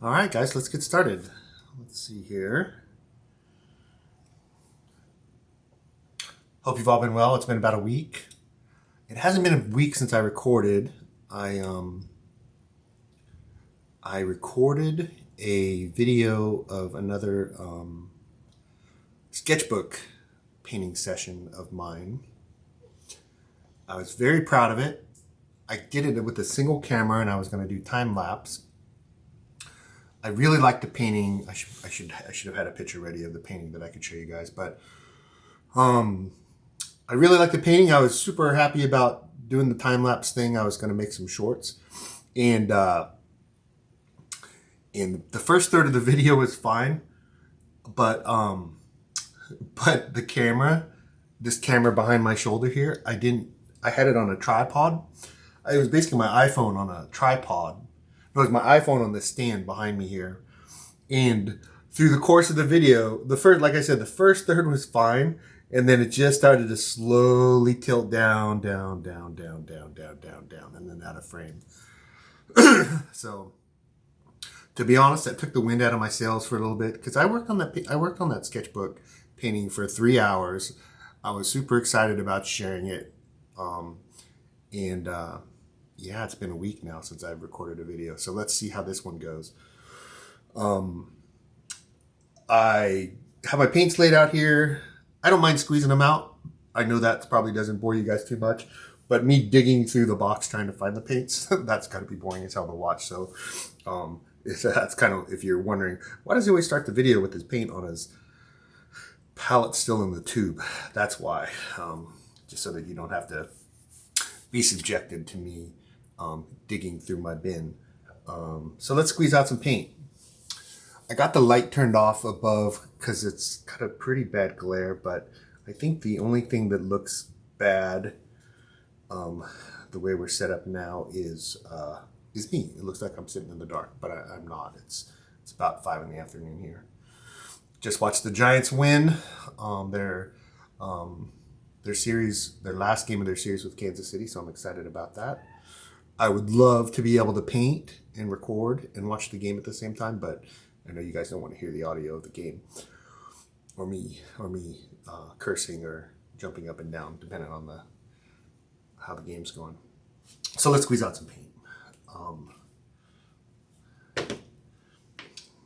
All right, guys, let's get started. Let's see here. Hope you've all been well. It's been about a week. It hasn't been a week since I recorded. I recorded a video of another sketchbook painting session of mine. I was very proud of it. I did it with a single camera, and I was going to do time lapse. I really liked the painting. I should have had a picture ready of the painting that I could show you guys, but I really liked the painting. I was super happy about doing the time lapse thing. I was going to make some shorts, and the first third of the video was fine, but the camera, this camera behind my shoulder here, I had it on a tripod. It was basically my iPhone on a tripod. It was my iPhone on the stand behind me here. And through the course of the video, the first third was fine. And then it just started to slowly tilt down, and then out of frame. So, to be honest, that took the wind out of my sails for a little bit, because I worked on that sketchbook painting for 3 hours. I was super excited about sharing it. Yeah, it's been a week now since I've recorded a video. So let's see how this one goes. I have my paints laid out here. I don't mind squeezing them out. I know that probably doesn't bore you guys too much, but me digging through the box trying to find the paints, that's gotta be boring as hell to watch. So that's kind of, if you're wondering, why does he always start the video with his paint on his palette still in the tube? That's why, just so that you don't have to be subjected to me digging through my bin. So let's squeeze out some paint. I got the light turned off above because it's got a pretty bad glare, but I think the only thing that looks bad the way we're set up now is me. It looks like I'm sitting in the dark, but I'm not. It's about 5 in the afternoon here. Just watched the Giants win their last game of their series with Kansas City, so I'm excited about that. I would love to be able to paint and record and watch the game at the same time, but I know you guys don't want to hear the audio of the game or me cursing or jumping up and down, depending on how the game's going. So let's squeeze out some paint.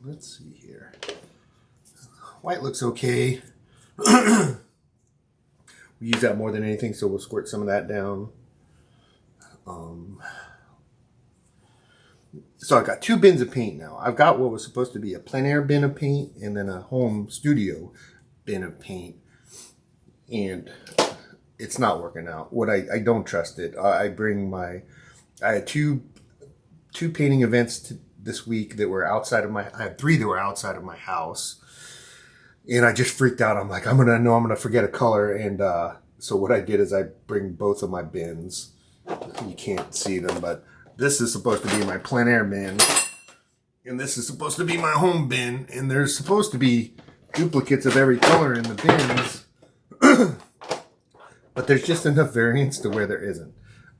Let's see here. White looks okay. We use that more than anything, so we'll squirt some of that down. So I got 2 bins of paint now. I've got what was supposed to be a plein air bin of paint and then a home studio bin of paint. And it's not working out. I don't trust it. I had two painting events this week that were outside of I had 3 that were outside of my house. And I just freaked out. I'm like, I'm gonna forget a color. And so what I did is I bring both of my bins. You can't see them, but this is supposed to be my plein air bin, and this is supposed to be my home bin, and there's supposed to be duplicates of every color in the bins, but there's just enough variance to where there isn't,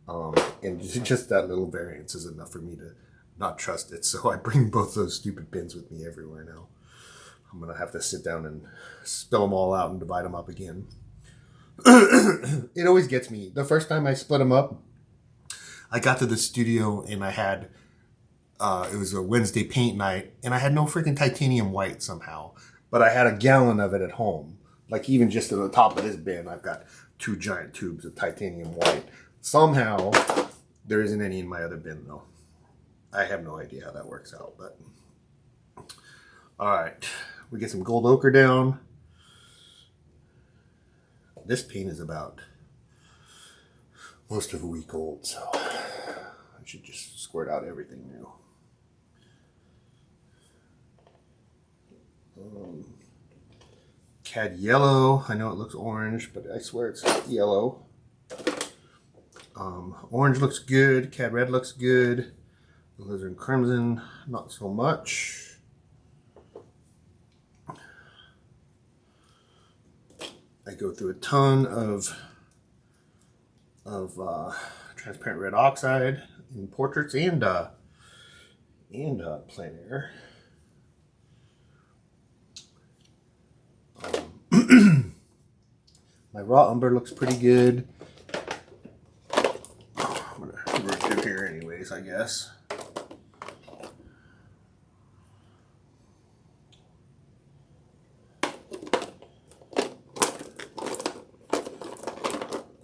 and just that little variance is enough for me to not trust it. So I bring both those stupid bins with me everywhere now. I'm gonna have to sit down and spill them all out and divide them up again. It always gets me. The first time I split them up, I got to the studio and I had, it was a Wednesday paint night, and I had no freaking titanium white somehow, but I had a gallon of it at home. Like, even just at the top of this bin, I've got 2 giant tubes of titanium white. Somehow, there isn't any in my other bin though. I have no idea how that works out, but. All right, we get some gold ochre down. This paint is about most of a week old, so I should just squirt out everything new. Cad yellow. I know it looks orange, but I swear it's yellow. Orange looks good. Cad red looks good. Alizarin crimson, not so much. I go through a ton of transparent red oxide in portraits and and plein air. My raw umber looks pretty good. I'm gonna work through here anyways, I guess.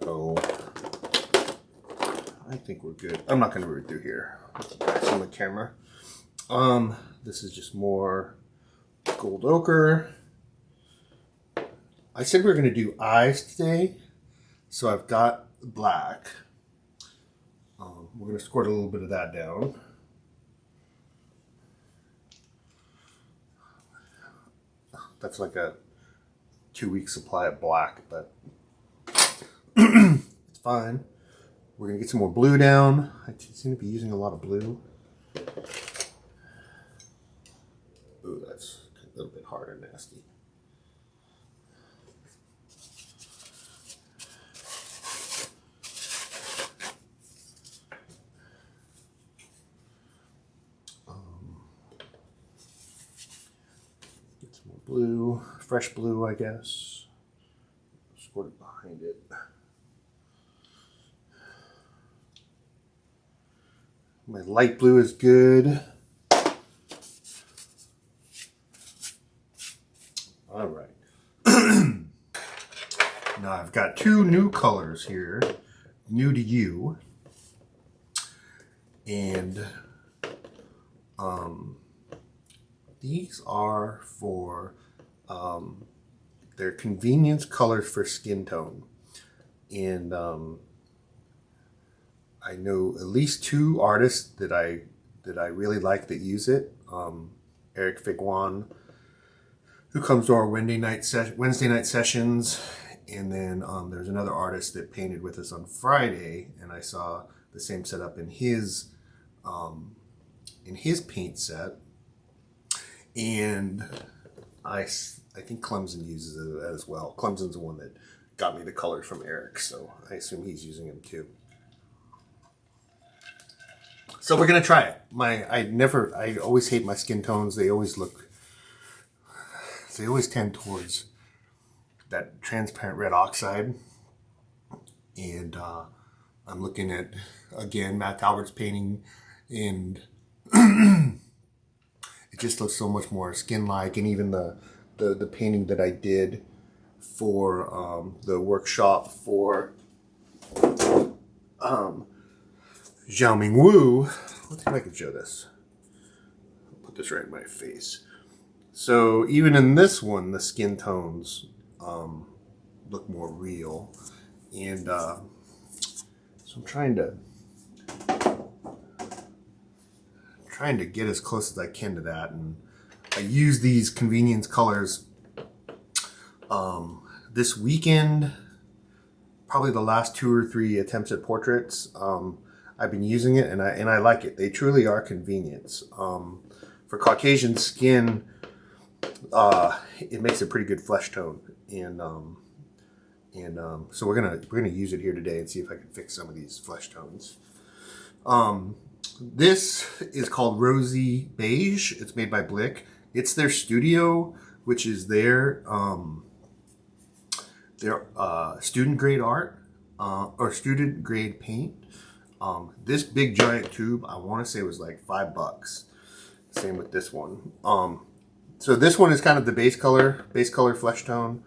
Oh, I think we're good. I'm not gonna root through here. It's on the camera. This is just more gold ochre. I said we were going to do eyes today, so I've got black. We're going to squirt a little bit of that down. That's like a 2-week supply of black, but it's fine. We're going to get some more blue down. I seem to be using a lot of blue. Ooh, that's a little bit hard and nasty. Get some more blue, fresh blue, I guess. Squirt it behind it. My light blue is good. All right. Now I've got 2 new colors here, new to you, and these are for they're convenience colors for skin tone, and I know at least 2 artists that I really like that use it. Eric Figuan, who comes to our Wednesday night sessions, and then there's another artist that painted with us on Friday, and I saw the same setup in his paint set, and I think Clemson uses it as well. Clemson's the one that got me the colors from Eric, so I assume he's using them too. So we're gonna try it. I always hate my skin tones. They always tend towards that transparent red oxide. And I'm looking at, again, Matt Talbert's painting, and it just looks so much more skin-like. And even the painting that I did for the workshop for Xiaoming Wu. Let's see if I can show this. I'll put this right in my face. So even in this one, the skin tones look more real, and so I'm trying to get as close as I can to that. And I use these convenience colors this weekend. Probably the last 2 or 3 attempts at portraits. I've been using it, and I like it. They truly are convenience. For Caucasian skin, it makes a pretty good flesh tone, and so we're gonna use it here today and see if I can fix some of these flesh tones. This is called Rosy Beige. It's made by Blick. It's their studio, which is their student grade art or student grade paint. This big giant tube, I want to say, was like $5. Same with this one. So this one is kind of the base color flesh tone,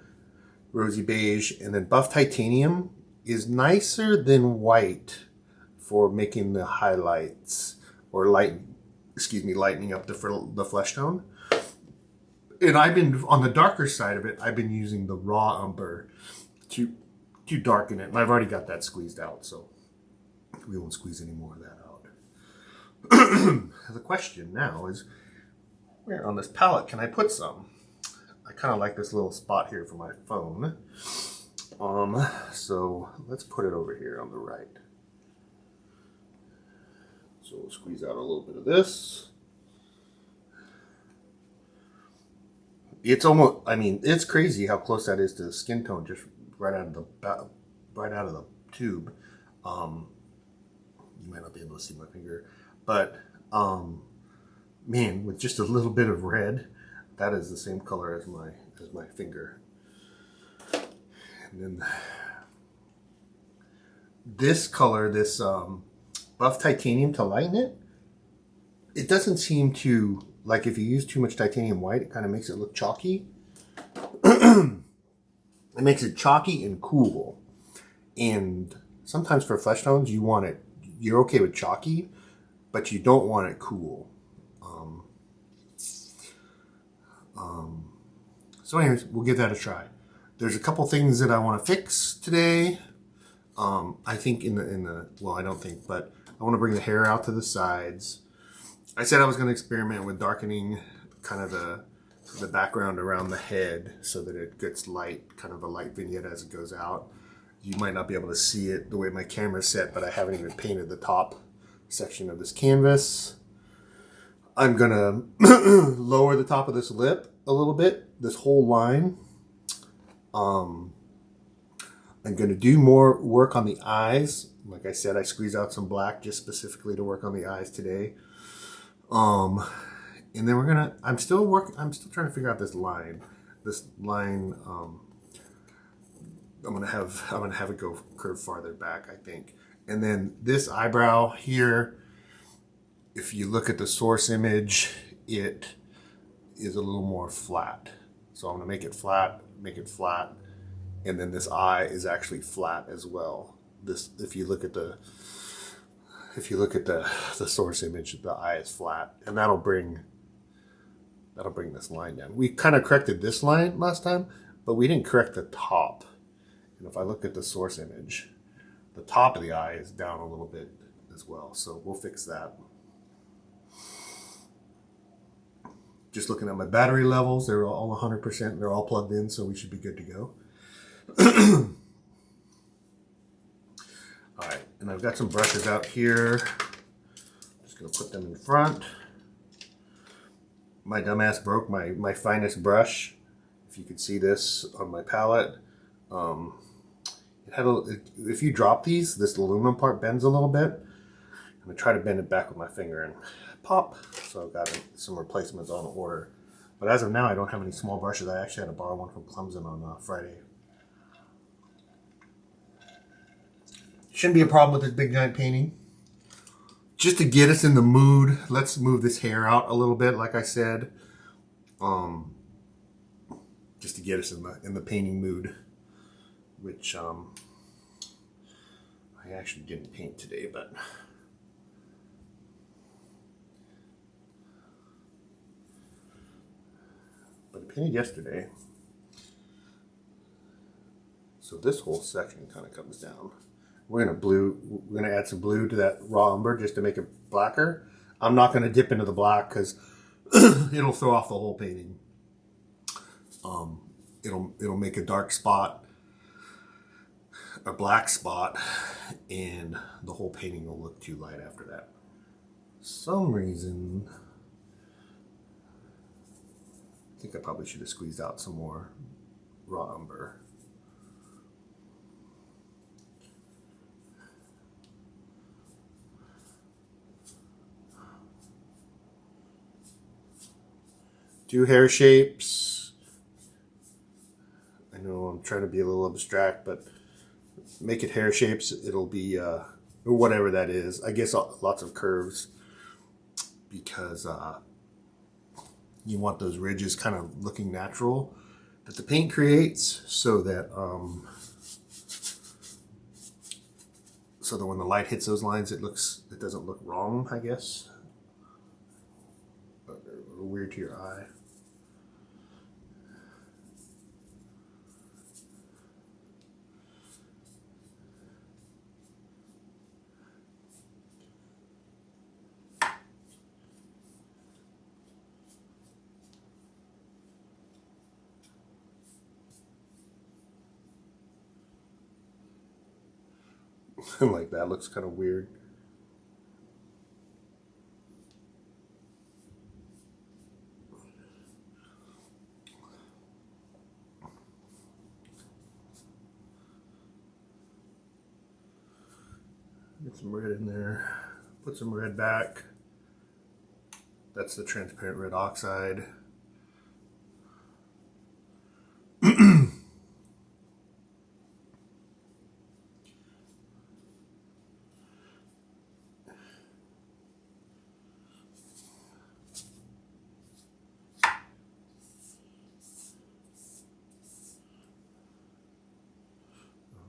Rosy Beige, and then Buff Titanium is nicer than white for making the highlights or lightening up the flesh tone. And I've been on the darker side of it. I've been using the raw umber to darken it, and I've already got that squeezed out, so we won't squeeze any more of that out. The question now is, where on this palette can I put some? I kind of like this little spot here for my phone. So let's put it over here on the right. So we'll squeeze out a little bit of this. It's almost, I mean, it's crazy how close that is to the skin tone, just right out of the tube. You might not be able to see my finger, but man, with just a little bit of red, that is the same color as my finger. And then this color, this buff titanium to lighten it, it doesn't seem to, like if you use too much titanium white, it kind of makes it look chalky. It makes it chalky and cool. And sometimes for flesh tones, you want it, you're okay with chalky, but you don't want it cool. So anyways, we'll give that a try. There's a couple things that I want to fix today. I think well, I don't think, but I want to bring the hair out to the sides. I said I was going to experiment with darkening kind of the background around the head so that it gets light, kind of a light vignette as it goes out. You might not be able to see it the way my camera's set, but I haven't even painted the top section of this canvas. I'm going to lower the top of this lip a little bit, this whole line. I'm going to do more work on the eyes. Like I said, I squeezed out some black just specifically to work on the eyes today. And then I'm still trying to figure out this line. I'm gonna have it go curve farther back, I think. And then this eyebrow here, if you look at the source image, it is a little more flat. So I'm gonna make it flat, and then this eye is actually flat as well. If you look at the source image, the eye is flat, and that'll bring this line down. We kind of corrected this line last time, but we didn't correct the top. And if I look at the source image, the top of the eye is down a little bit as well. So we'll fix that. Just looking at my battery levels, they're all 100%. They're all plugged in, so we should be good to go. All right, and I've got some brushes out here. Just gonna put them in front. My dumbass broke my finest brush. If you could see this on my palette, if you drop these, this aluminum part bends a little bit. I'm gonna try to bend it back with my finger and pop. So I've got some replacements on order. But as of now, I don't have any small brushes. I actually had to borrow one from Clemson on Friday. Shouldn't be a problem with this big giant painting. Just to get us in the mood, let's move this hair out a little bit, like I said. Just to get us in the painting mood, which I actually didn't paint today, but I painted yesterday. So this whole section kind of comes down. We're gonna add some blue to that raw umber just to make it blacker. I'm not gonna dip into the black because it'll throw off the whole painting. It'll make a dark spot, a black spot, and the whole painting will look too light after that. For some reason, I think I probably should have squeezed out some more raw umber. Do hair shapes. I know I'm trying to be a little abstract, but make it hair shapes. It'll be, or whatever that is. I guess lots of curves, because you want those ridges kind of looking natural that the paint creates, so that when the light hits those lines, it doesn't look wrong, I guess. Or weird to your eye. Like that looks kind of weird. Get some red in there. Put some red back. That's the transparent red oxide.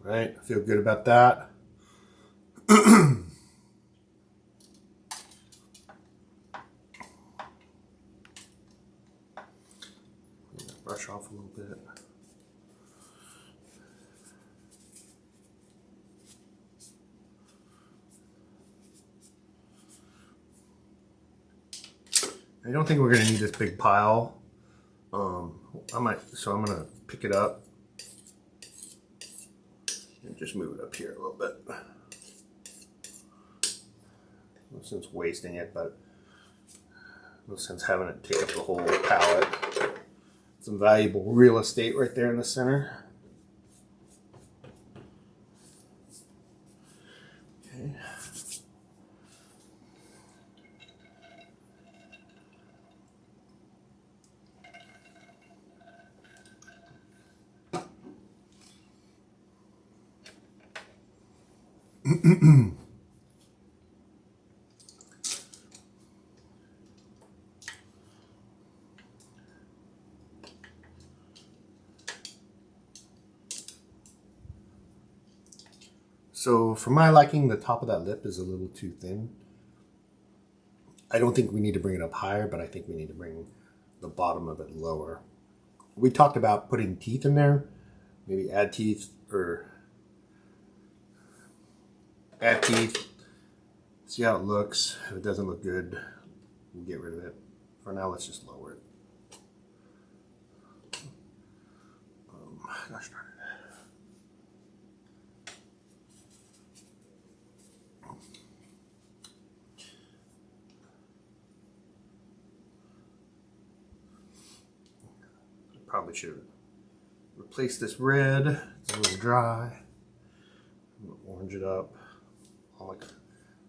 Right, I feel good about that. Brush off a little bit. I don't think we're going to need this big pile. I'm gonna pick it up and just move it up here a little bit. No sense wasting it, but no sense having it take up the whole palette. Some valuable real estate right there in the center. Okay. So for my liking, the top of that lip is a little too thin. I don't think we need to bring it up higher, but I think we need to bring the bottom of it lower. We talked about putting teeth in there, maybe add teeth or add teeth, see how it looks. If it doesn't look good, we'll get rid of it. For now, let's just lower it. Gosh darn it. Probably should replace this red. It's a little dry. I'm gonna orange it up.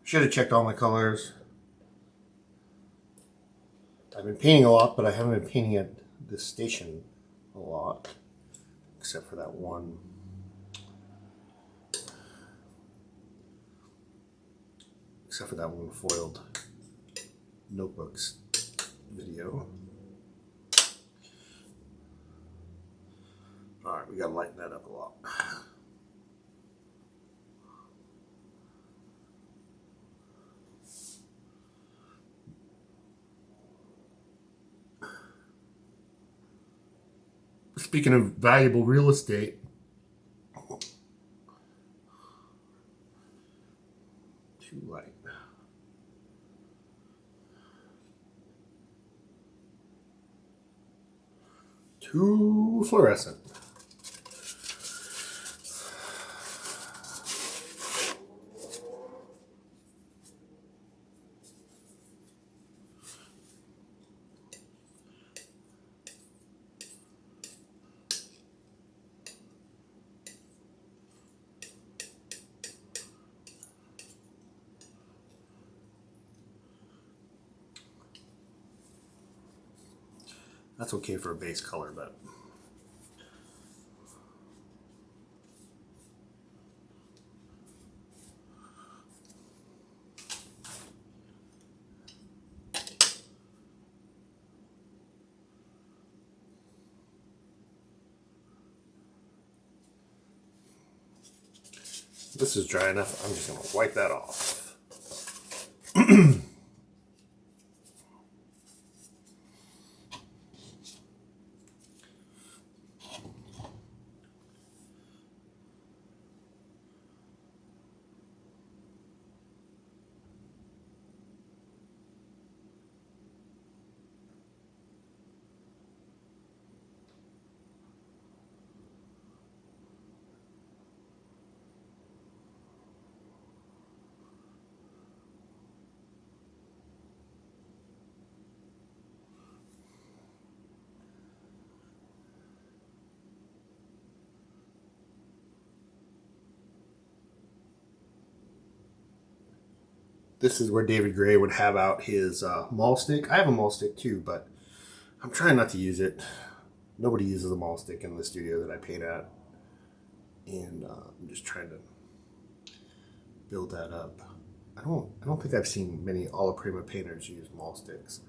Should have checked all my colors. I've been painting a lot, but I haven't been painting at this station a lot, except for that one. Except for that one foiled notebooks video. All right, we gotta lighten that up a lot. Speaking of valuable real estate, too light. Too fluorescent. That's okay for a base color, but this is dry enough. I'm just going to wipe that off. This is where David Gray would have out his maul stick. I have a maul stick too, but I'm trying not to use it. Nobody uses a maul stick in the studio that I paint at. And I'm just trying to build that up. I don't think I've seen many alla prima painters use maul sticks.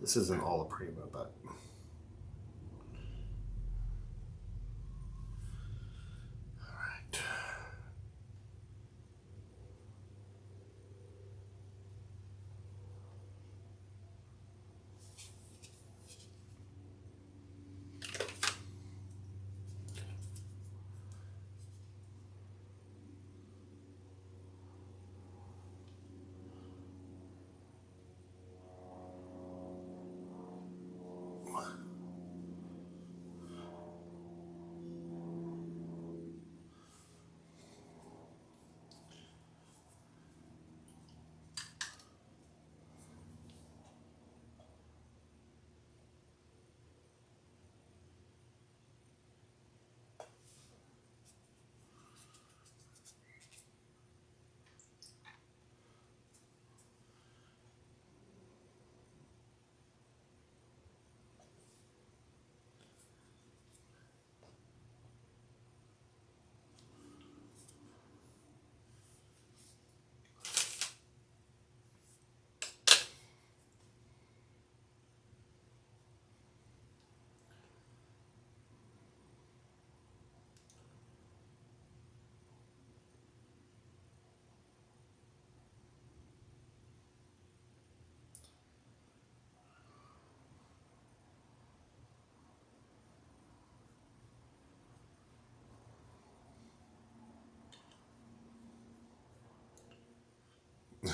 This isn't alla prima, but all right.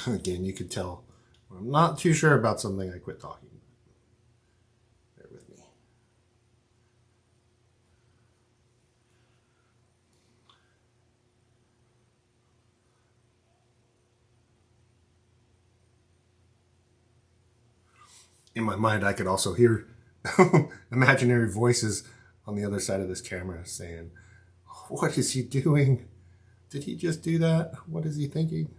Again, you could tell when I'm not too sure about something, I quit talking. Bear with me. In my mind, I could also hear imaginary voices on the other side of this camera saying, "What is he doing? Did he just do that? What is he thinking?"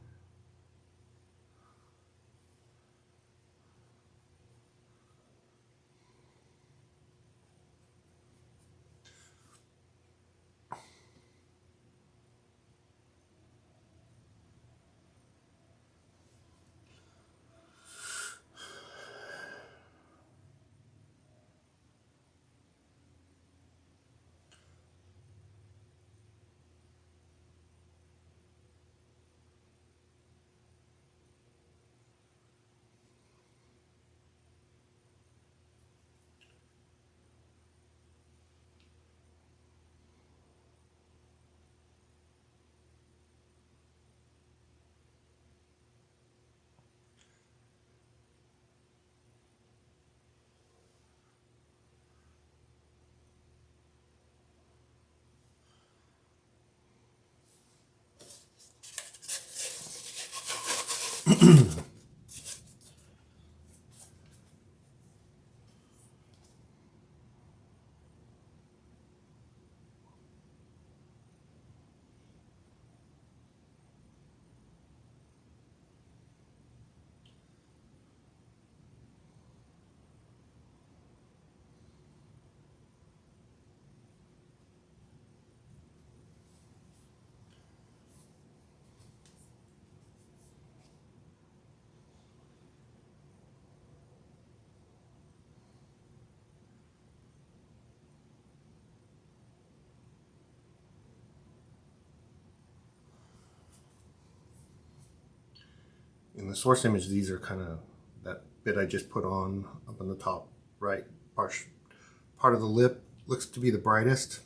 In the source image, these are kind of that bit I just put on up in the top right part of the lip looks to be the brightest.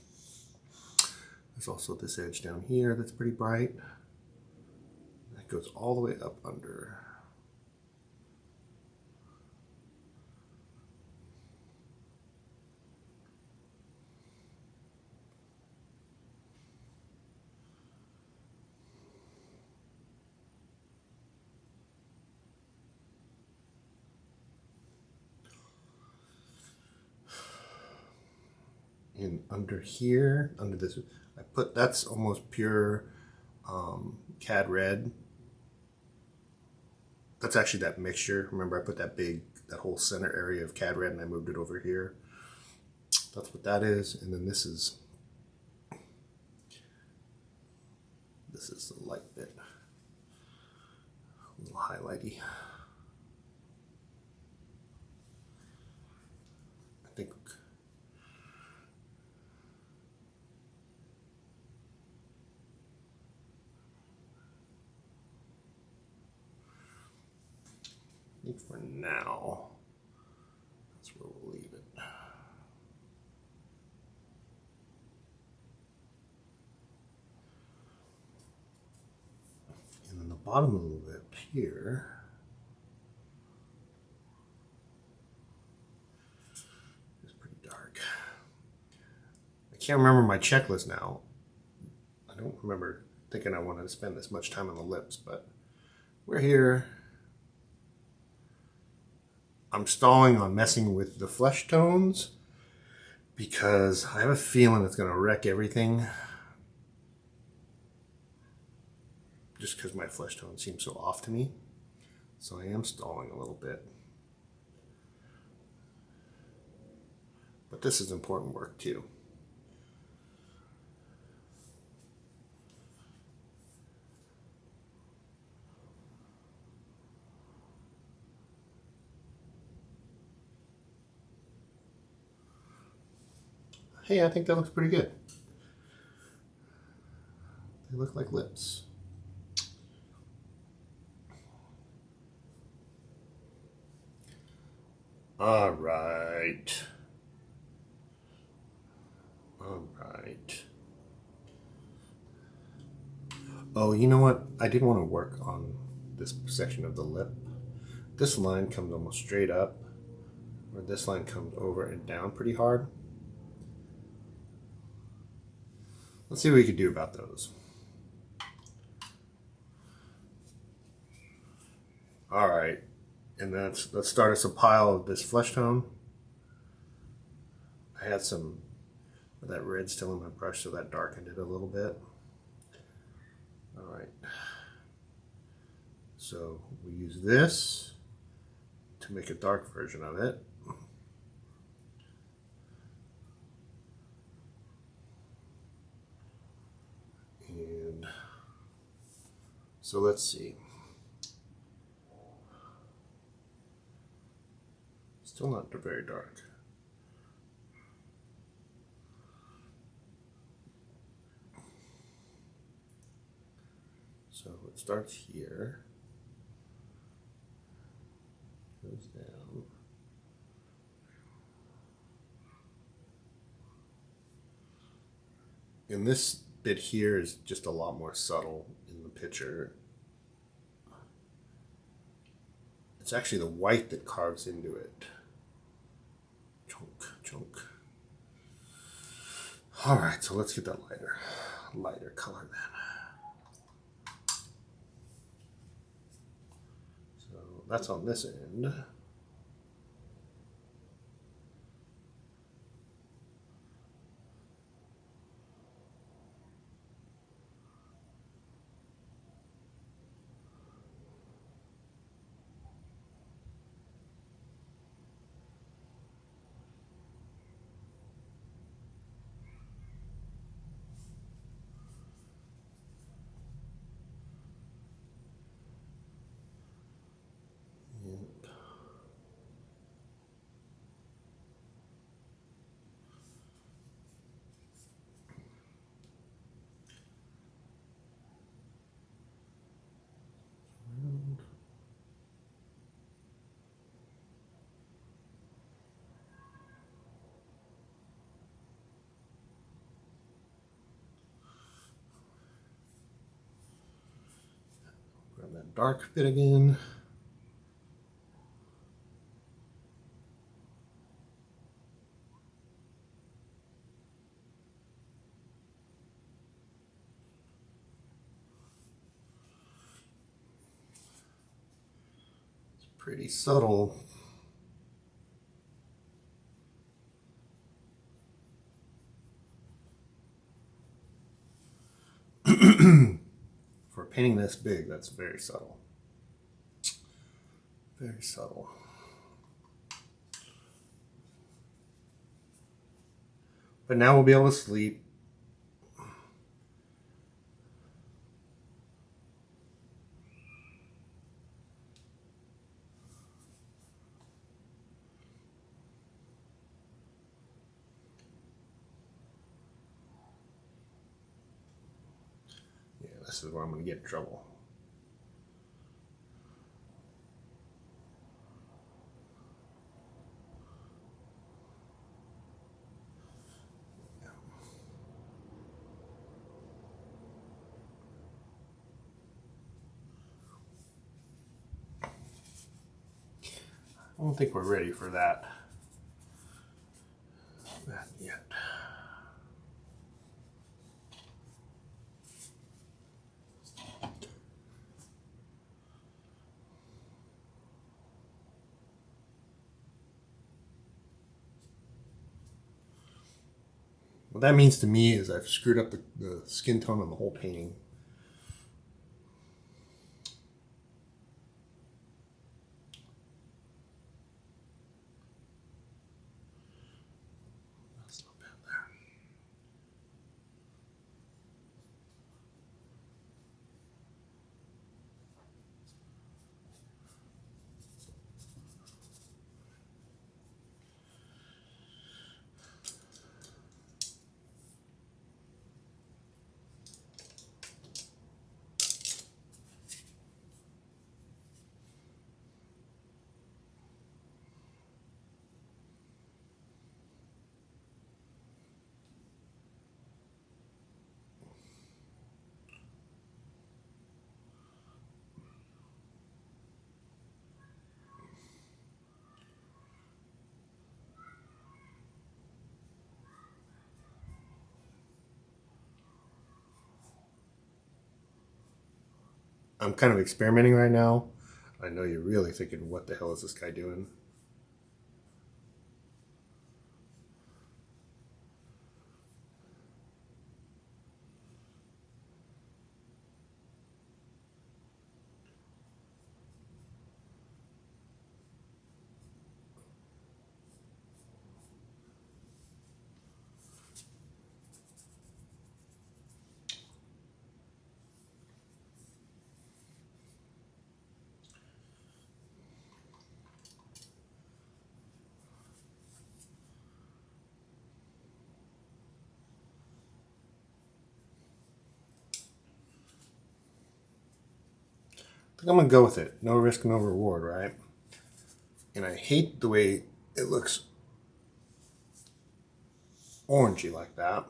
There's also this edge down here that's pretty bright. It goes all the way up under. And under here, under this, I put, that's almost pure cad red. That's actually that mixture. Remember I put that whole center area of cad red and I moved it over here. That's what that is. And then this is the light bit. A little highlighty. I think for now, that's where we'll leave it. And then the bottom a little bit here. Is pretty dark. I can't remember my checklist now. I don't remember thinking I wanted to spend this much time on the lips, but we're here. I'm stalling on messing with the flesh tones because I have a feeling it's going to wreck everything. Just because my flesh tone seems so off to me. So I am stalling a little bit. But this is important work too. Hey, I think that looks pretty good. They look like lips. All right. All right. Oh, you know what? I did want to work on this section of the lip. This line comes almost straight up, or this line comes over and down pretty hard. Let's see what we can do about those. All right, and let's start us a pile of this flesh tone. I had some of that red still in my brush, so that darkened it a little bit. All right, so we use this to make a dark version of it. And so let's see. Still not very dark. So it starts here, goes down. And this bit here is just a lot more subtle in the picture. It's actually the white that carves into it. Chunk. All right, so let's get that lighter color then. So that's on this end. Grab that dark bit again. It's pretty subtle. For painting this big, that's very subtle. Very subtle. But now we'll be able to sleep. Yeah, this is where I'm going to get in trouble. I don't think we're ready for that yet. What that means to me is I've screwed up the skin tone on the whole painting. That's not bad there. I'm kind of experimenting right now. I know you're really thinking, what the hell is this guy doing? I think I'm gonna go with it. No risk, no reward, right? And I hate the way it looks orangey like that.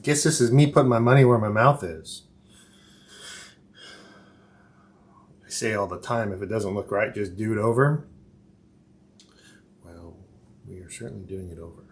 I guess this is me putting my money where my mouth is. I say all the time, if it doesn't look right, just do it over. Well, we are certainly doing it over.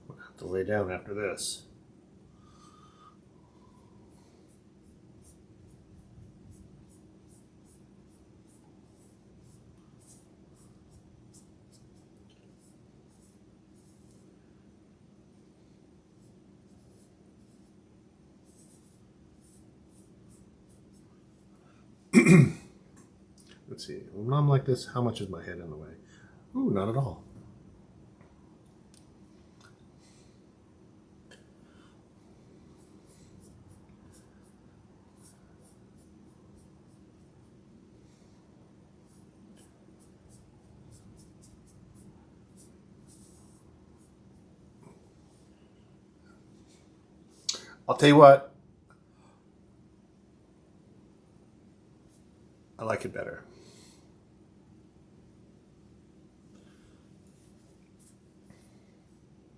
I'll have to lay down after this. Let's see. When I'm like this, how much is my head in the way? Ooh, not at all. I'll tell you what. I like it better.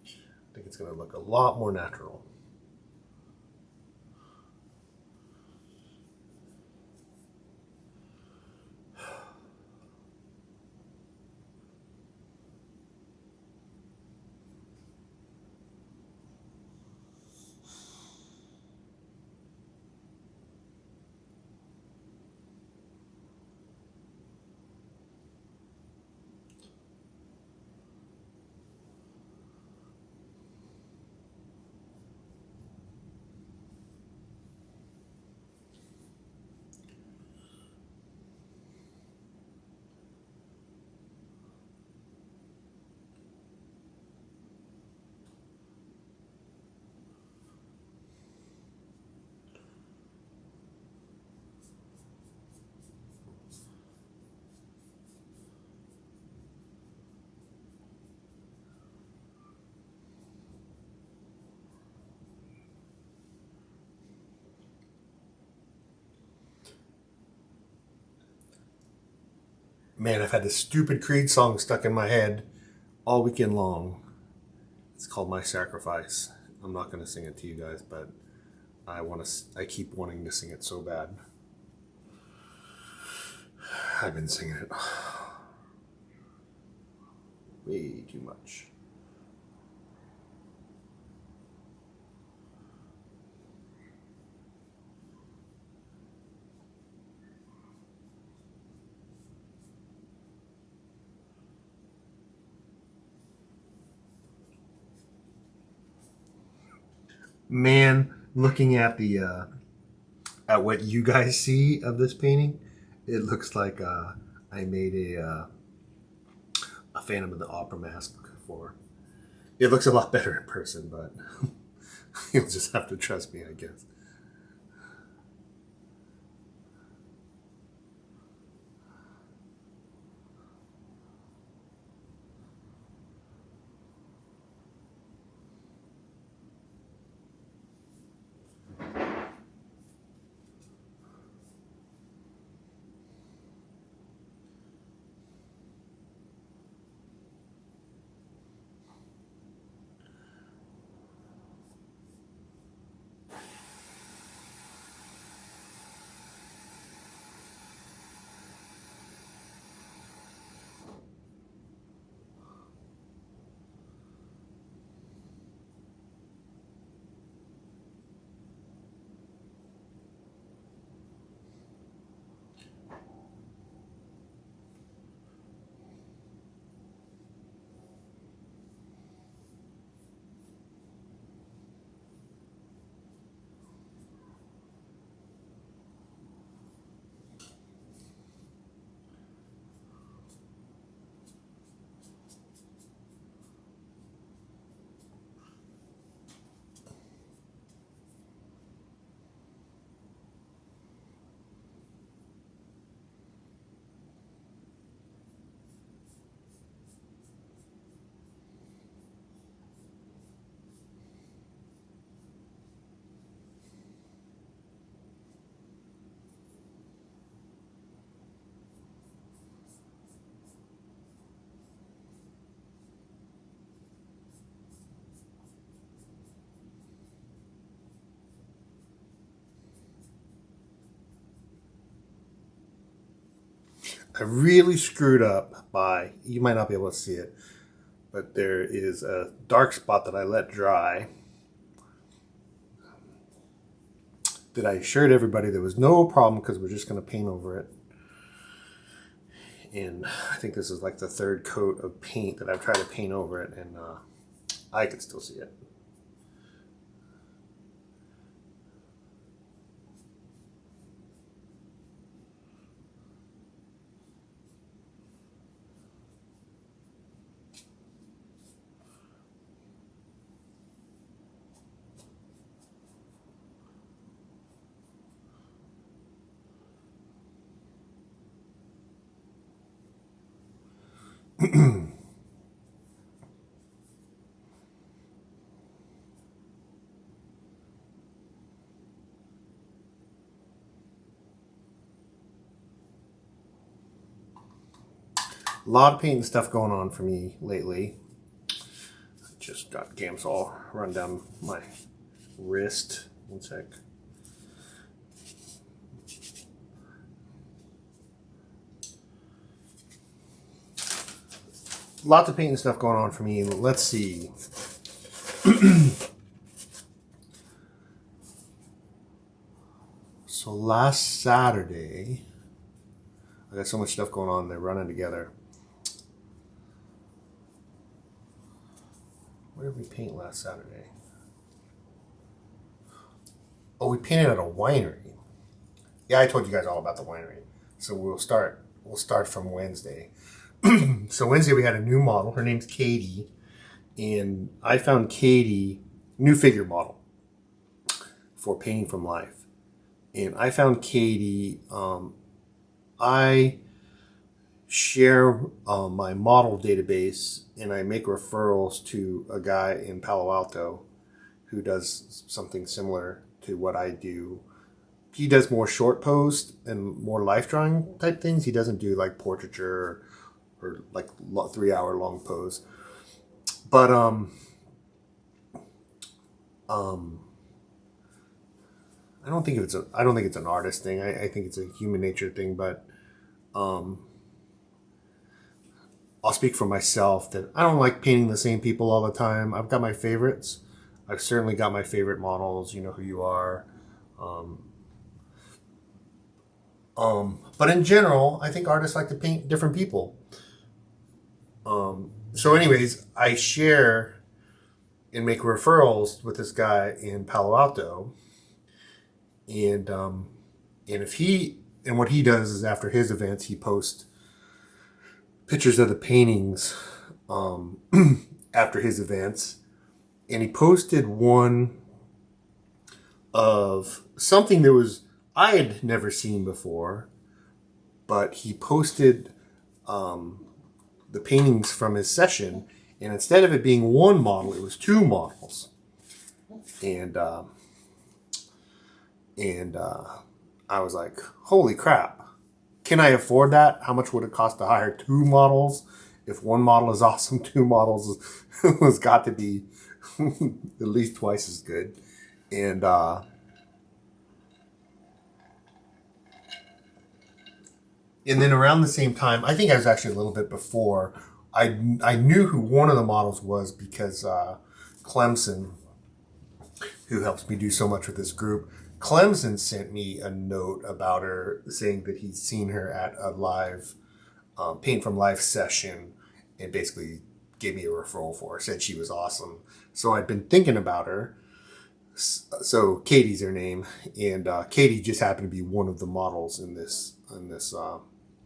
I think it's going to look a lot more natural. Man, I've had this stupid Creed song stuck in my head all weekend long. It's called My Sacrifice. I'm not going to sing it to you guys, but I keep wanting to sing it so bad. I've been singing it way too much. Man, looking at the at what you guys see of this painting, it looks like I made a Phantom of the Opera mask for. It looks a lot better in person, but you'll just have to trust me, I guess. I really screwed up by, you might not be able to see it, but there is a dark spot that I let dry that I assured everybody there was no problem because we're just going to paint over it. And I think this is like the third coat of paint that I've tried to paint over it, and I can still see it. A lot of painting stuff going on for me lately. I just got Gamsol run down my wrist. One sec. Lots of painting stuff going on for me. Let's see. So last Saturday, I got so much stuff going on, they're running together. Where did we paint last Saturday? Oh, we painted at a winery. Yeah, I told you guys all about the winery. So we'll start from Wednesday. So Wednesday we had a new model. Her name's Katie. And I found Katie, new figure model for painting from life. And I found Katie, I share my model database, and I make referrals to a guy in Palo Alto who does something similar to what I do. He does more short post and more life drawing type things. He doesn't do like portraiture or like 3-hour long pose. But I don't think it's an artist thing. I think it's a human nature thing. But I'll speak for myself that I don't like painting the same people all the time. I've got my favorites. I've certainly got my favorite models. You know who you are. But in general, I think artists like to paint different people. So anyways, I share and make referrals with this guy in Palo Alto. And what he does is after his events, he posts pictures of the paintings after his events. And he posted one of something that I had never seen before, but he posted the paintings from his session, and instead of it being one model, it was 2 models. And I was like, holy crap, can I afford that? How much would it cost to hire 2 models? If one model is awesome, 2 models has got to be at least twice as good. And then around the same time, I think I was actually a little bit before, I knew who one of the models was because Clemson, who helps me do so much with this group, Clemson sent me a note about her saying that he'd seen her at a live Paint from Life session and basically gave me a referral for her, said she was awesome. So I'd been thinking about her. So Katie's her name, and Katie just happened to be one of the models in this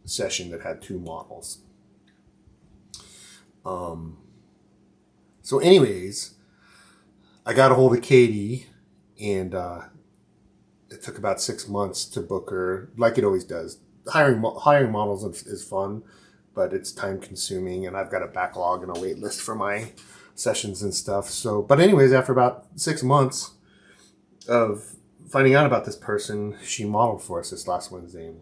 session that had 2 models. So anyways, I got a hold of Katie, and it took about 6 months to book her, like it always does. Hiring models is fun, but it's time consuming, and I've got a backlog and a wait list for my sessions and stuff. So, but anyways, after about 6 months of finding out about this person, she modeled for us this last Wednesday,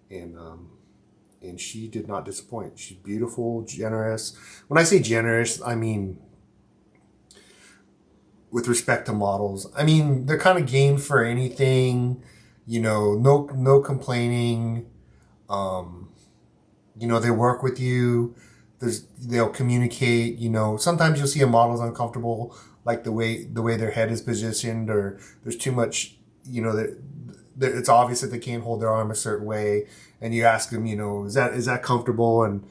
and she did not disappoint. She's beautiful, generous. When I say generous, I mean with respect to models. I mean, they're kind of game for anything, no complaining, they work with you. They'll communicate. Sometimes you'll see a model's uncomfortable, like the way their head is positioned, or there's too much. It's obvious that they can't hold their arm a certain way, and you ask them, is that comfortable, and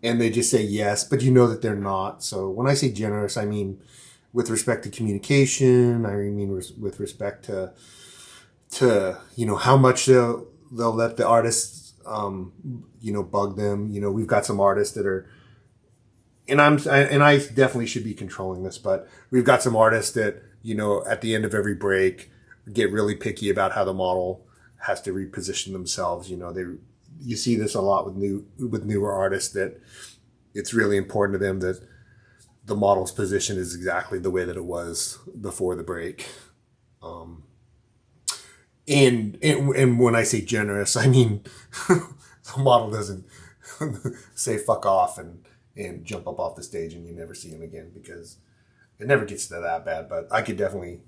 they just say yes, but that they're not. So when I say generous, I mean with respect to communication. I mean with respect to how much they'll let the artists bug them. We've got some artists that are, and I definitely should be controlling this, but we've got some artists that at the end of every break get really picky about how the model has to reposition themselves. You see this a lot with newer artists, that it's really important to them that the model's position is exactly the way that it was before the break. And when I say generous, I mean the model doesn't say fuck off and jump up off the stage and you never see him again, because it never gets to that bad. But I could definitely,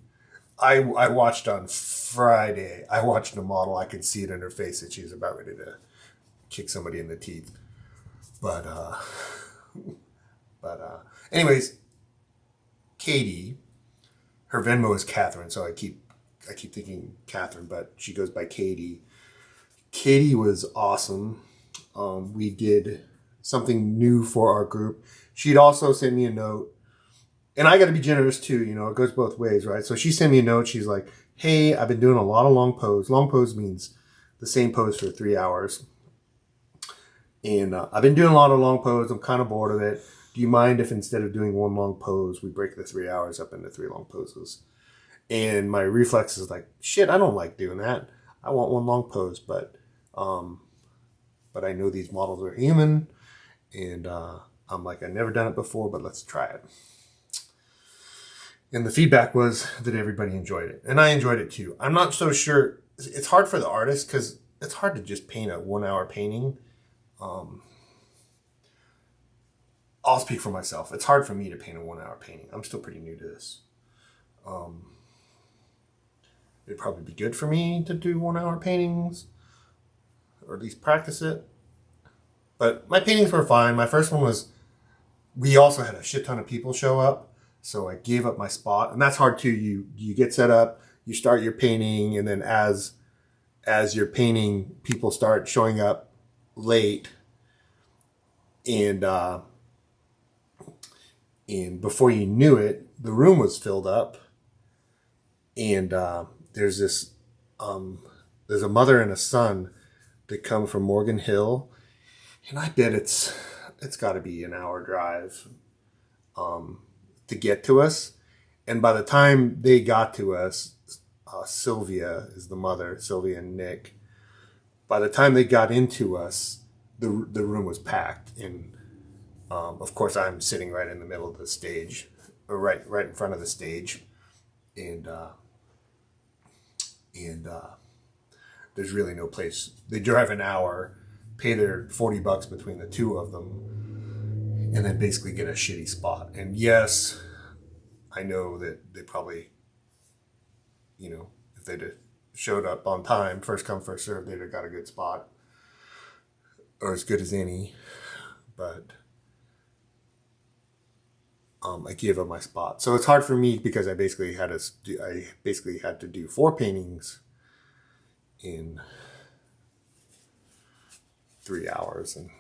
I watched on Friday, I watched a model, I could see it in her face that she's about ready to kick somebody in the teeth. But anyways, Katie, her Venmo is Catherine, so I keep thinking Catherine, but she goes by Katie. Katie was awesome. We did something new for our group. She'd also sent me a note, and I got to be generous too. It goes both ways, right? So she sent me a note. She's like, hey, I've been doing a lot of long pose. Long pose means the same pose for 3 hours. And I've been doing a lot of long pose. I'm kind of bored of it. Do you mind if instead of doing one long pose, we break the 3 hours up into 3 long poses? And my reflex is like, shit, I don't like doing that. I want one long pose, but I know these models are human, and I'm like, I've never done it before, but let's try it. And the feedback was that everybody enjoyed it, and I enjoyed it too. I'm not so sure. It's hard for the artist because it's hard to just paint a 1 hour painting. I'll speak for myself. It's hard for me to paint a 1 hour painting. I'm still pretty new to this. It'd probably be good for me to do 1 hour paintings, or at least practice it. But my paintings were fine. My first one was, we also had a shit ton of people show up, so I gave up my spot. And that's hard too. You get set up, you start your painting, and then as you're painting, people start showing up late. And before you knew it, the room was filled up. And there's a mother and a son that come from Morgan Hill, and I bet it's got to be an hour drive to get to us. And by the time they got to us, Sylvia is the mother, Sylvia and Nick. By the time they got into us, the room was packed, and of course I'm sitting right in the middle of the stage, or right in front of the stage, and there's really no place. They drive an hour, pay their $40 between the two of them, and then basically get a shitty spot. And yes, I know that they probably, if they'd showed up on time, first come, first serve, they'd have got a good spot, or as good as any. But I gave up my spot, so it's hard for me because I basically had to do 4 paintings in 3 hours, and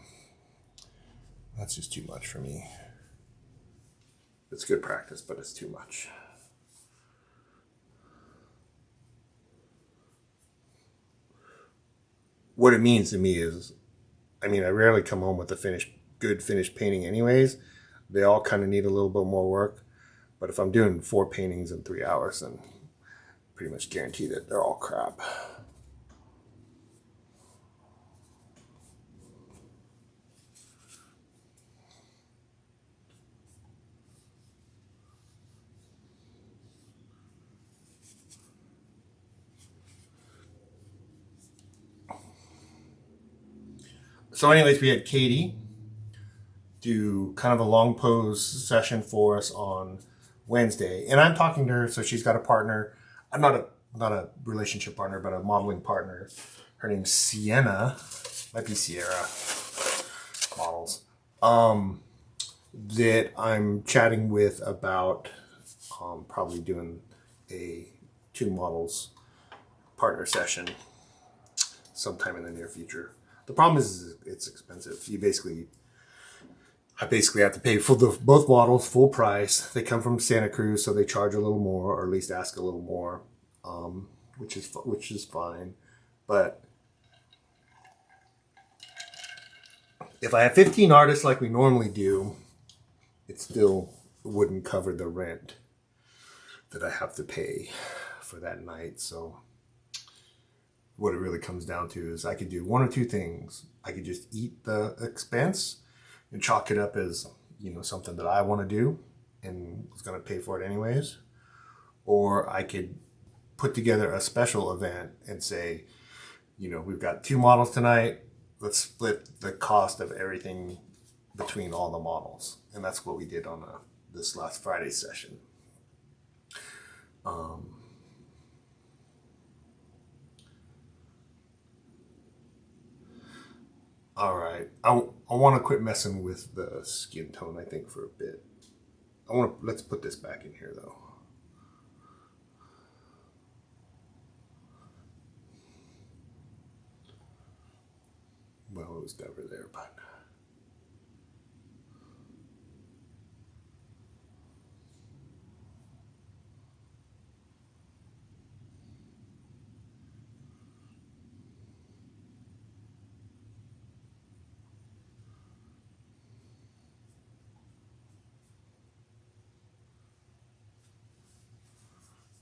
that's just too much for me. It's good practice, but it's too much. What it means to me is, I rarely come home with a good finished painting anyways. They all kind of need a little bit more work. But if I'm doing 4 paintings in 3 hours, then pretty much guarantee that they're all crap. So anyways, we had Katie do kind of a long pose session for us on Wednesday. And I'm talking to her, so she's got a partner. I'm not a relationship partner, but a modeling partner. Her name's Sienna. Might be Sierra. models that I'm chatting with about probably doing a 2 models partner session sometime in the near future. The problem is it's expensive. I basically have to pay for both models full price. They come from Santa Cruz, so they charge a little more, or at least ask a little more, which is fine. But if I have 15 artists like we normally do, it still wouldn't cover the rent that I have to pay for that night. So what it really comes down to is I could do one or two things. I could just eat the expense and chalk it up as, something that I want to do and was going to pay for it anyways. Or I could put together a special event and say, we've got 2 models tonight. Let's split the cost of everything between all the models. And that's what we did on this last Friday session. All right. I want to quit messing with the skin tone, I think, for a bit. Let's put this back in here though. Well, it was never there, but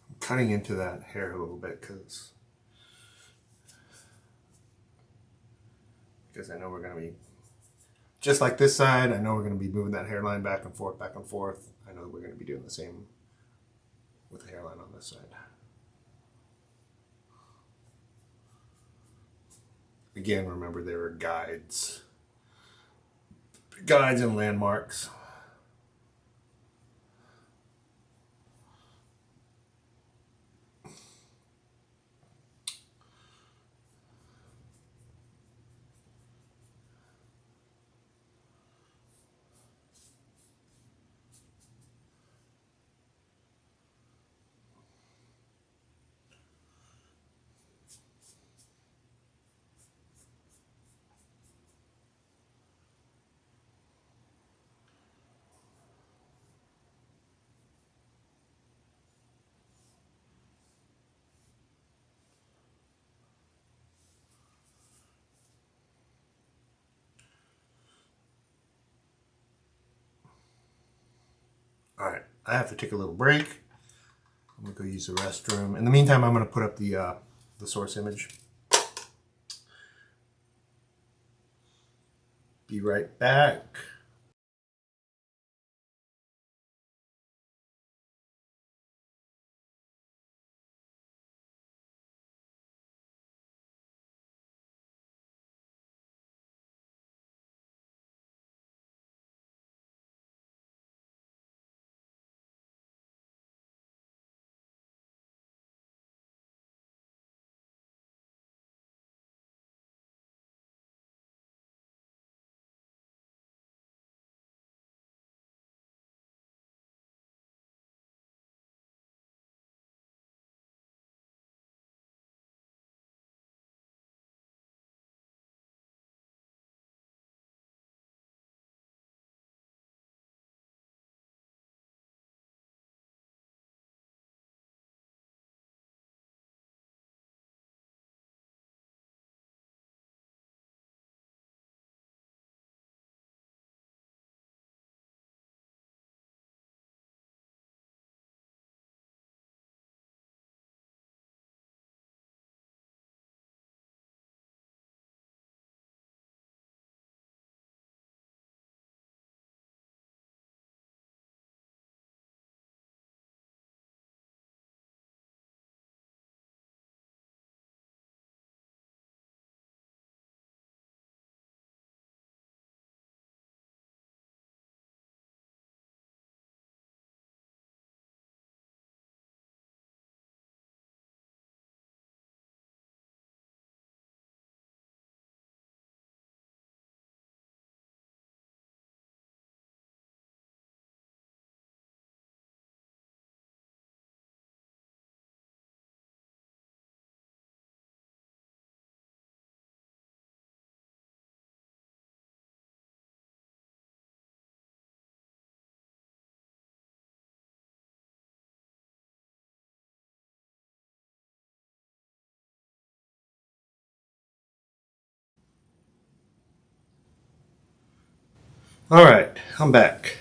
I'm cutting into that hair a little bit because I know we're going to be just like this side. I know we're going to be moving that hairline back and forth, back and forth. I know we're going to be doing the same with the hairline on this side. Again, remember there are guides and landmarks. All right, I have to take a little break. I'm gonna go use the restroom. In the meantime, I'm gonna put up the source image. Be right back. All right, I'm back.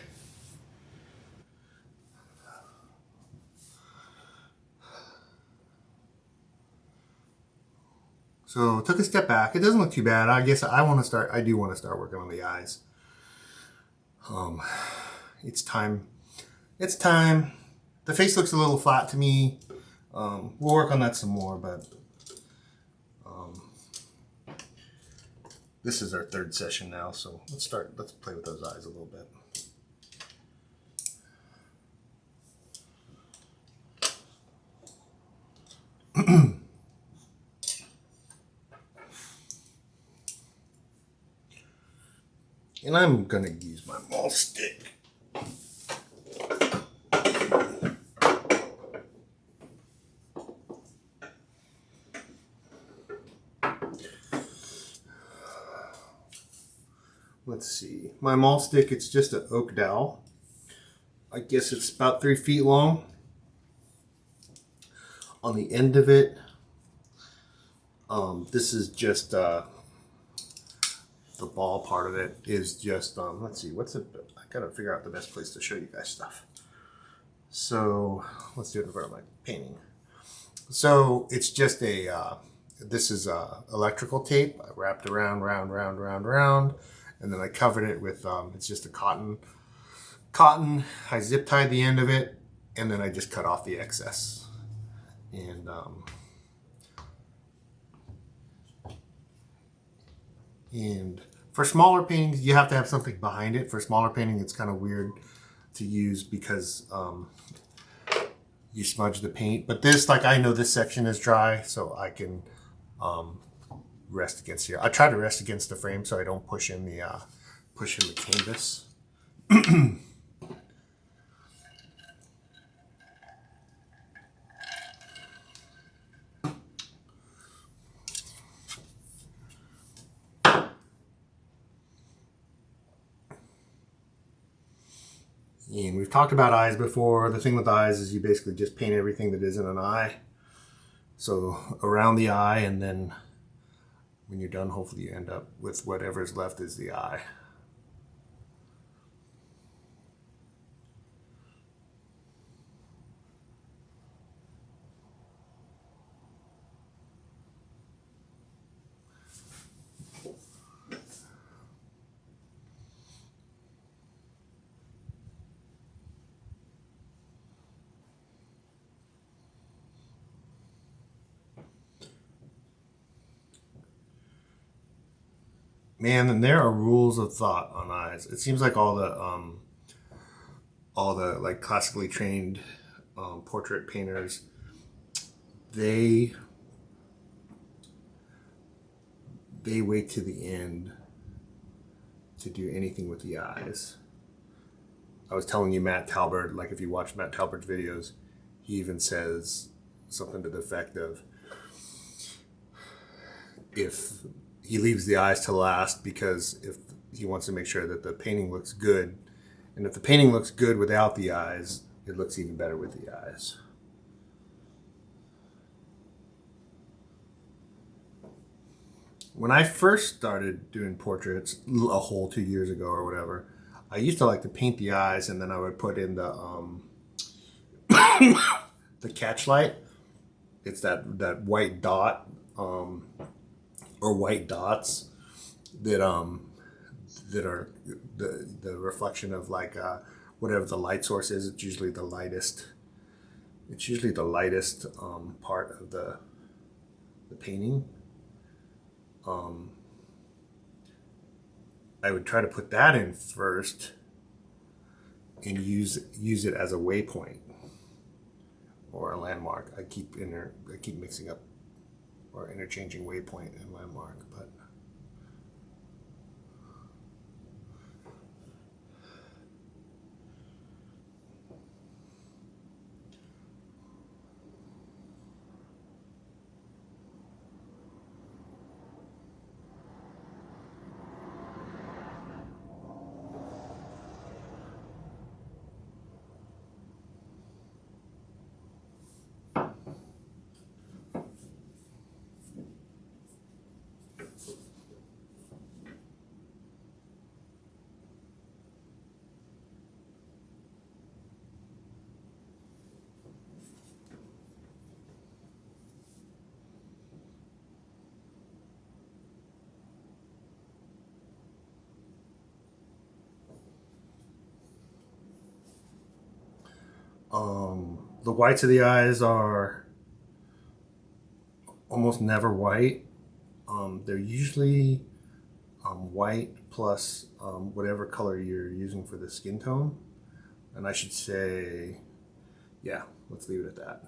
So took a step back. It doesn't look too bad. I guess I want to start. I do want to start working on the eyes. Um, it's time. It's time. The face looks a little flat to me. We'll work on that some more, but this is our third session now, so let's start. Let's play with those eyes a little bit. And I'm gonna use my maul stick. Let's see. My maul stick, it's just an oak dowel. I guess it's about 3 feet long. On the end of it, this is just the ball part of it is just let's see, what's it? I gotta figure out the best place to show you guys stuff. So let's do it in front of my painting. So it's just a this is electrical tape. I wrapped around, round, and then I covered it with it's just a cotton. I zip tied the end of it, and then I just cut off the excess. And for smaller paintings, you have to have something behind it. For smaller painting, it's kind of weird to use because you smudge the paint. But this, like, I know this section is dry, so I can rest against here. I try to rest against the frame so I don't push in the canvas. And we've talked about eyes before. The thing with eyes is you basically just paint everything that isn't an eye. So around the eye, and then when you're done, hopefully you end up with whatever's left is the eye. Man, and there are rules of thought on eyes. It seems like all the like classically trained portrait painters, they wait to the end to do anything with the eyes. I was telling you Matt Talbert, like if you watch Matt Talbert's videos, he even says something to the effect of if he leaves the eyes to last because if he wants to make sure that the painting looks good, and if the painting looks good without the eyes, it looks even better with the eyes. When I first started doing portraits a whole 2 years ago or whatever, I used to like to paint the eyes and then I would put in the the catch light. It's that white dot or white dots that are the reflection of like whatever the light source is. It's usually the lightest. It's usually the lightest part of the painting. I would try to put that in first and use it as a waypoint or a landmark. I keep mixing up or interchanging waypoint and landmark, but The whites of the eyes are almost never white. They're usually white plus whatever color you're using for the skin tone. And I should say, yeah, let's leave it at that.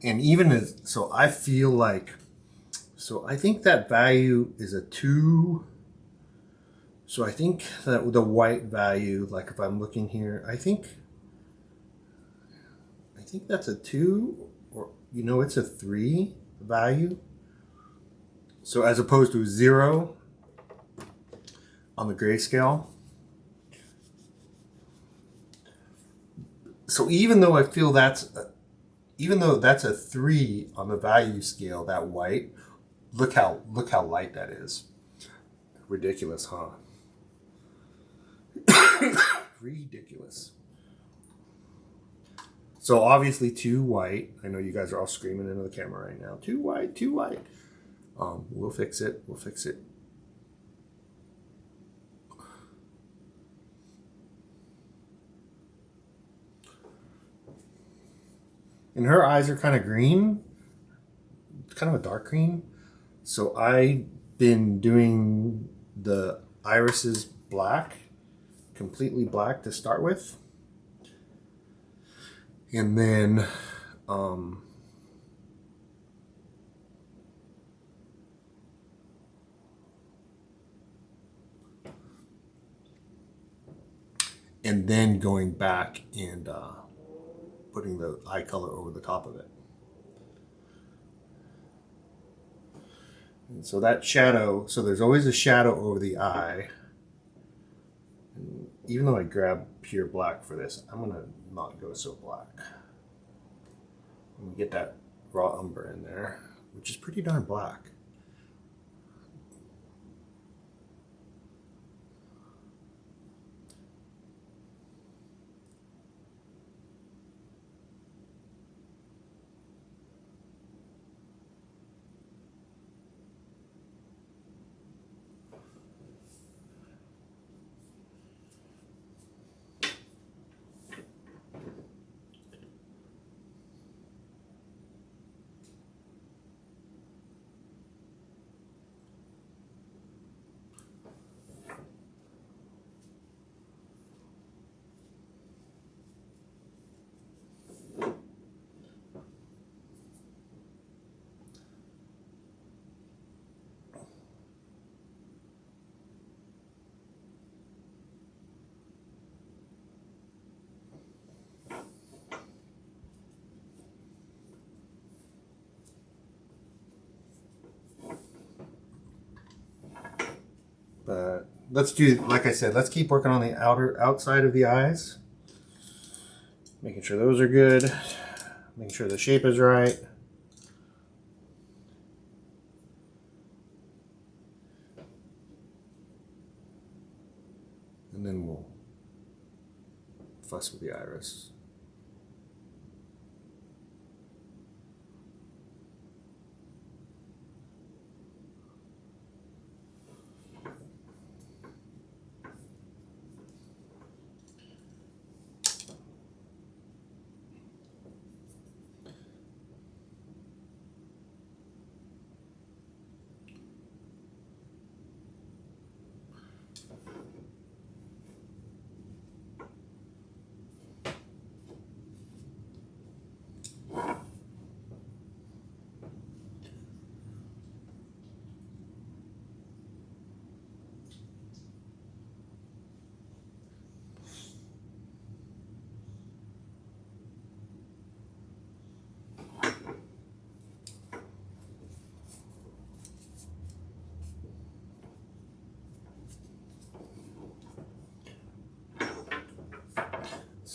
And even as, so I feel like, so I think that value is a 2. So I think that the white value, like if I'm looking here, I think that's a 2, or it's a 3 value. So as opposed to 0 on the grayscale. So even though I feel even though that's a 3 on the value scale, that white, look how light that is. Ridiculous, huh? Ridiculous. So obviously 2 white. I know you guys are all screaming into the camera right now. 2 white, 2 white. We'll fix it. We'll fix it. And her eyes are kind of green, kind of a dark green. So I've been doing the irises black, completely black to start with. And then going back and putting the eye color over the top of it. And so that shadow, so there's always a shadow over the eye. And even though I grab pure black for this, I'm gonna not go so black. I'm gonna get that raw umber in there, which is pretty darn black. But let's do, like I said, let's keep working on the outside of the eyes. Making sure those are good. Making sure the shape is right. And then we'll fuss with the iris.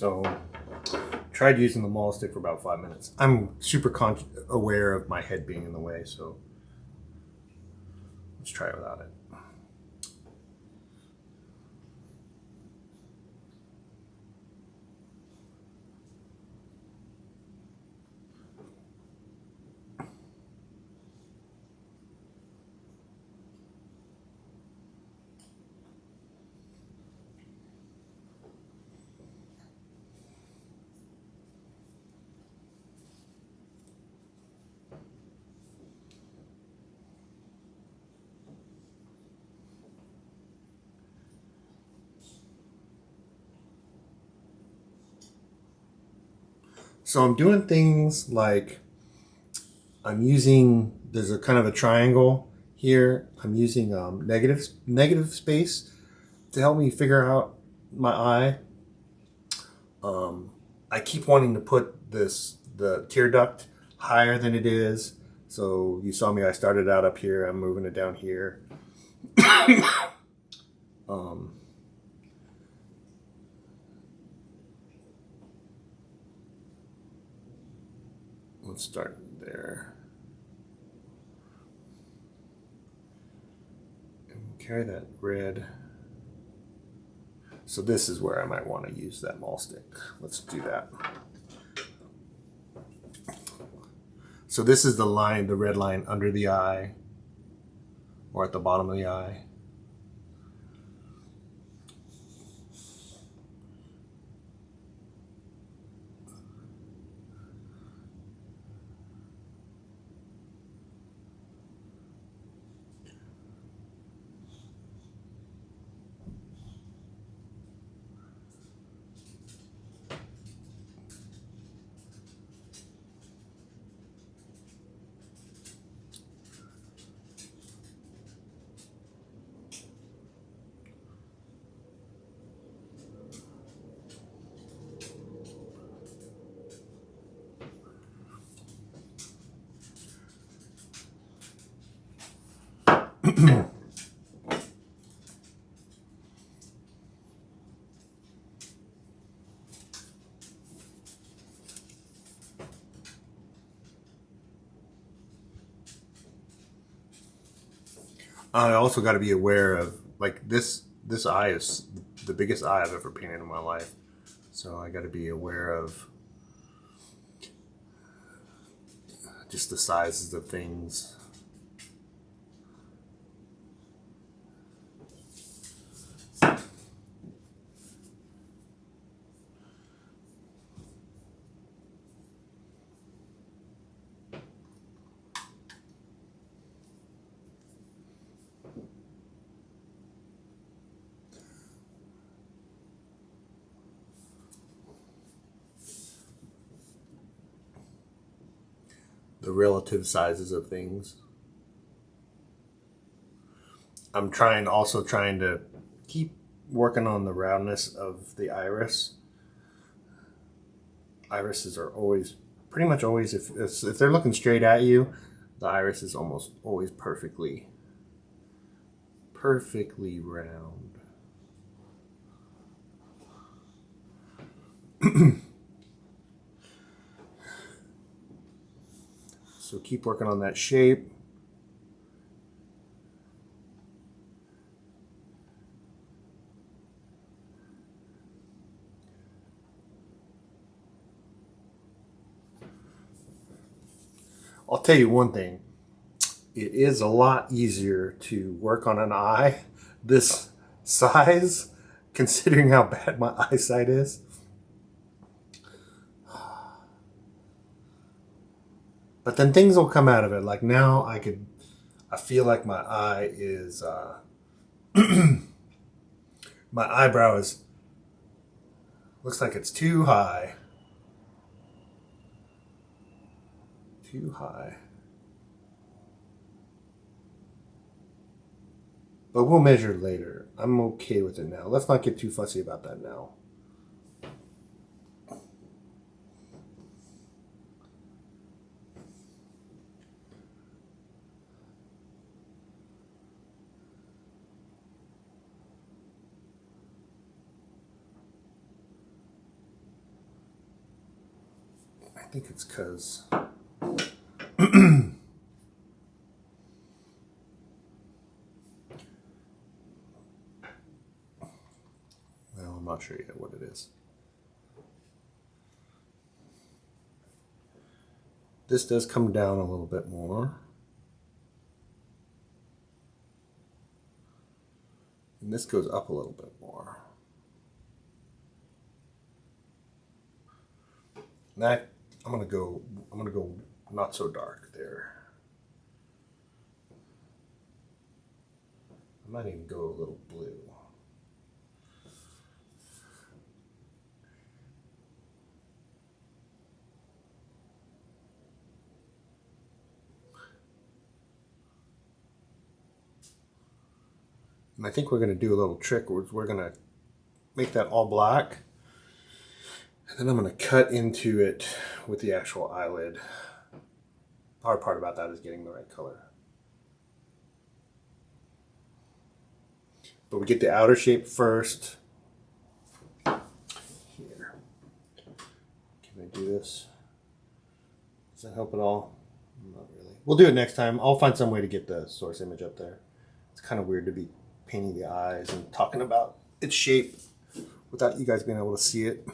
So tried using the maul stick for about 5 minutes. I'm super aware of my head being in the way, so let's try it without it. So I'm doing things like there's a kind of a triangle here. I'm using negative space to help me figure out my eye. I keep wanting to put the tear duct higher than it is. So you saw me, I started out up here, I'm moving it down here. Let's start there. And we'll carry that red. So this is where I might want to use that maul stick. Let's do that. So this is the line, the red line under the eye, or at the bottom of the eye. I also got to be aware of, like, this eye is the biggest eye I've ever painted in my life. So I got to be aware of just the sizes of things. The relative sizes of things. I'm also trying to keep working on the roundness of the iris. Irises are always, pretty much always, if they're looking straight at you, the iris is almost always perfectly round. So keep working on that shape. I'll tell you one thing. It is a lot easier to work on an eye this size, considering how bad my eyesight is. But then things will come out of it. Like now I feel like my eye is, my eyebrow looks like it's too high. Too high. But we'll measure later. I'm okay with it now. Let's not get too fussy about that now. think it's because well, I'm not sure yet what it is. This does come down a little bit more. And this goes up a little bit more. And that I'm gonna go not so dark there. I might even go a little blue. And I think we're going to do a little trick. We're going to make that all black. And then I'm going to cut into it with the actual eyelid. The hard part about that is getting the right color. But we get the outer shape first. Here. Can I do this? Does that help at all? Not really. We'll do it next time. I'll find some way to get the source image up there. It's kind of weird to be painting the eyes and talking about its shape without you guys being able to see it.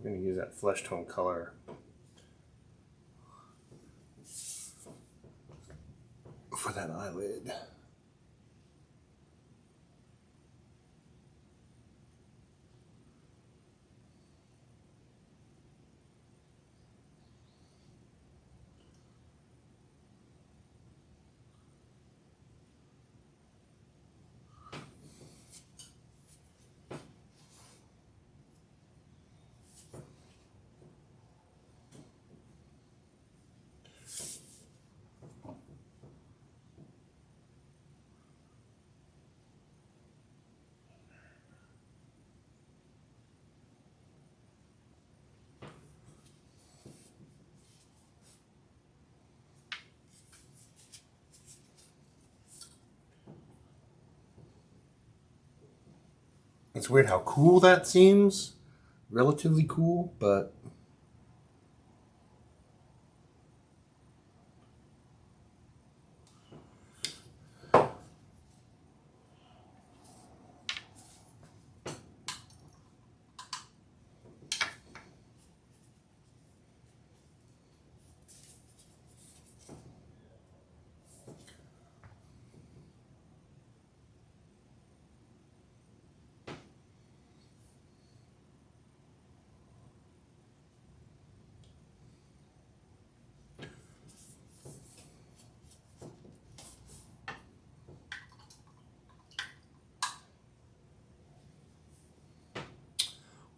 I'm going to use that flesh tone color for that eyelid. It's weird how cool that seems. Relatively cool, but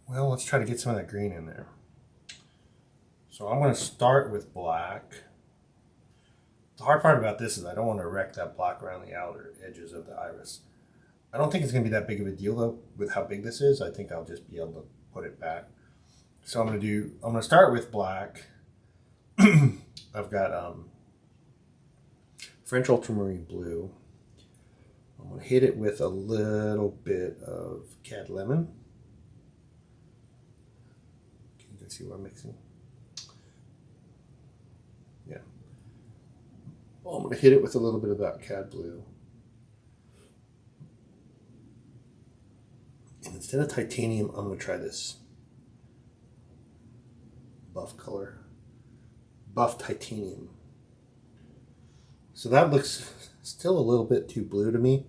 well, let's try to get some of that green in there. So I'm going to start with black. The hard part about this is I don't want to wreck that black around the outer edges of the iris. I don't think it's going to be that big of a deal though with how big this is. I think I'll just be able to put it back. So I'm going to start with black. I've got French ultramarine blue. I'm going to hit it with a little bit of cad lemon. Can you guys see what I'm mixing? Yeah. Well, I'm going to hit it with a little bit of that cad blue. And instead of titanium, I'm going to try this buff color. Buff titanium. So that looks still a little bit too blue to me.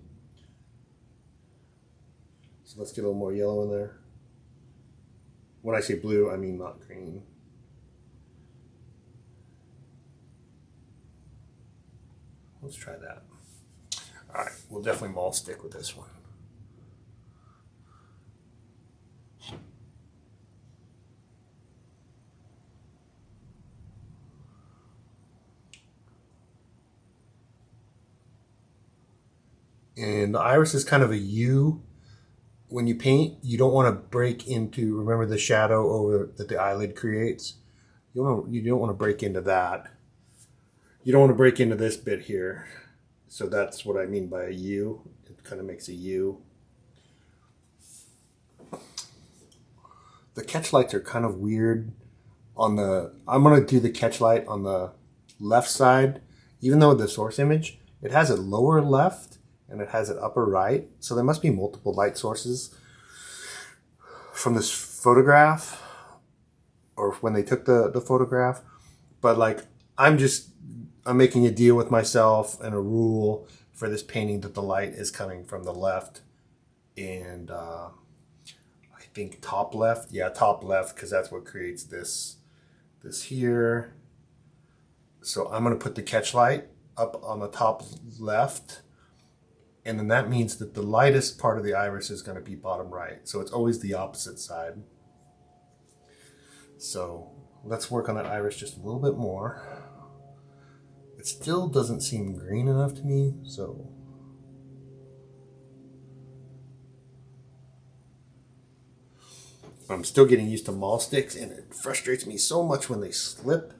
So let's get a little more yellow in there. When I say blue, I mean not green. Let's try that. All right, we'll definitely malt stick with this one. And the iris is kind of a U. When you paint, you don't want to break into, remember the shadow over that the eyelid creates? You don't want to break into that. You don't want to break into this bit here. So that's what I mean by a U. It kind of makes a U. The catch lights are kind of weird. I'm going to do the catch light on the left side. Even though the source image, it has it lower left and it has it upper right. So there must be multiple light sources from this photograph or when they took the photograph. But like, I'm making a deal with myself and a rule for this painting that the light is coming from the left and I think top left. Yeah, top left, because that's what creates this here. So I'm going to put the catch light up on the top left. And then that means that the lightest part of the iris is going to be bottom right. So it's always the opposite side. So let's work on that iris just a little bit more. It still doesn't seem green enough to me, so I'm still getting used to mall sticks, and it frustrates me so much when they slip.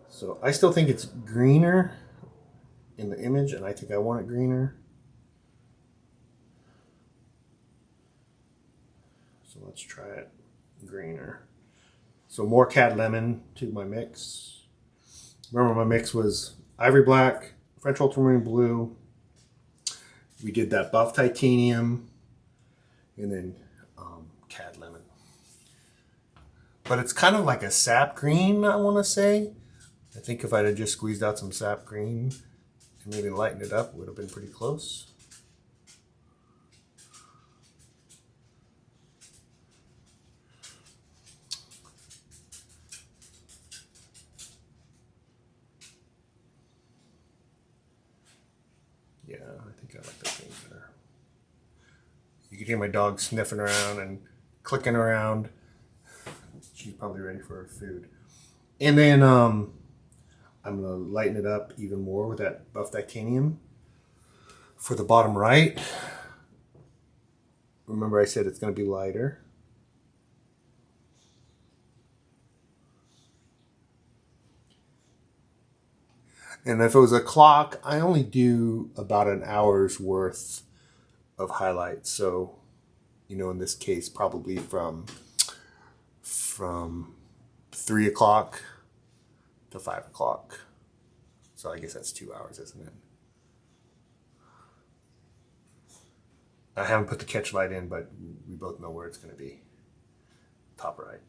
So I still think it's greener in the image, and I think I want it greener. So let's try it greener. So more cad lemon to my mix. Remember, my mix was ivory black, French ultramarine blue. We did that buff titanium, and then cad lemon. But it's kind of like a sap green, I want to say. I think if I'd have just squeezed out some sap green and maybe lightened it up, it would have been pretty close. Yeah, I think I like that thing better. You can hear my dog sniffing around and clicking around. She's probably ready for her food. And then I'm going to lighten it up even more with that buff titanium for the bottom right. Remember I said it's going to be lighter. And if it was a clock, I only do about an hour's worth of highlights. So, you know, in this case, probably from 3 o'clock to 5 o'clock. So I guess that's 2 hours, isn't it? I haven't put the catch light in, but we both know where it's going to be. Top right.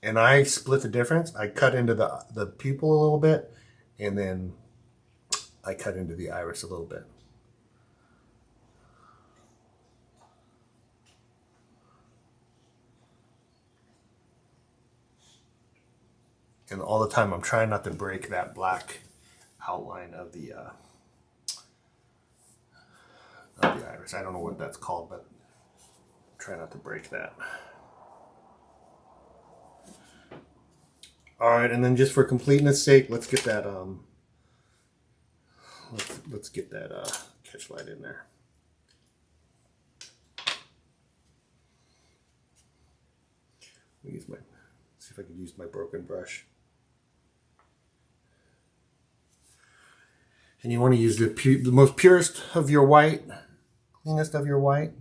And I split the difference. I cut into the pupil a little bit, and then I cut into the iris a little bit. And all the time I'm trying not to break that black outline of the iris. I don't know what that's called, but try not to break that. All right, and then just for completeness sake, let's get that let's get that catch light in there. See if I can use my broken brush. And you want to use the most purest of your white, cleanest of your white.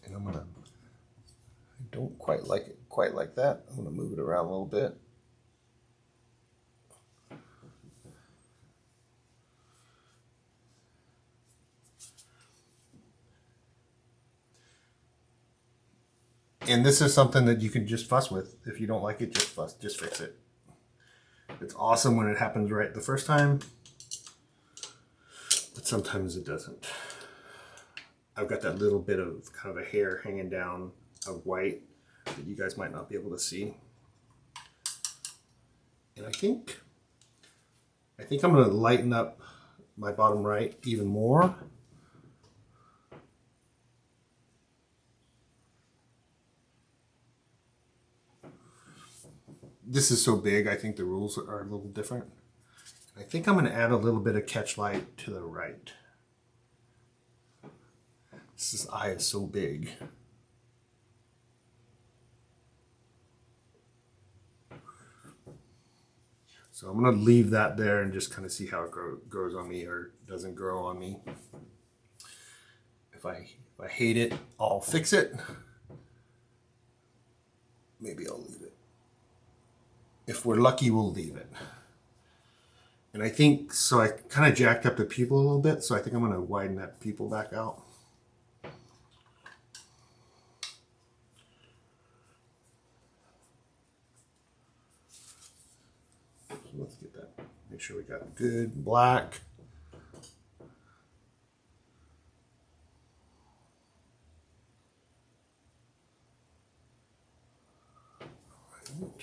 And I don't quite like it quite like that. I'm gonna move it around a little bit. And this is something that you can just fuss with. If you don't like it, just fix it. It's awesome when it happens right the first time, but sometimes it doesn't. I've got that little bit of kind of a hair hanging down of white that you guys might not be able to see. And I think I'm going to lighten up my bottom right even more. this is so big, I think the rules are a little different. I think I'm going to add a little bit of catch light to the right. This eye is so big. So I'm going to leave that there and just kind of see how it grows on me or doesn't grow on me. If I hate it, I'll fix it. Maybe I'll leave it. If we're lucky, we'll leave it. And I think, so I kind of jacked up the pupil a little bit, so I think I'm going to widen that pupil back out. So let's get that, make sure we got good black. All right.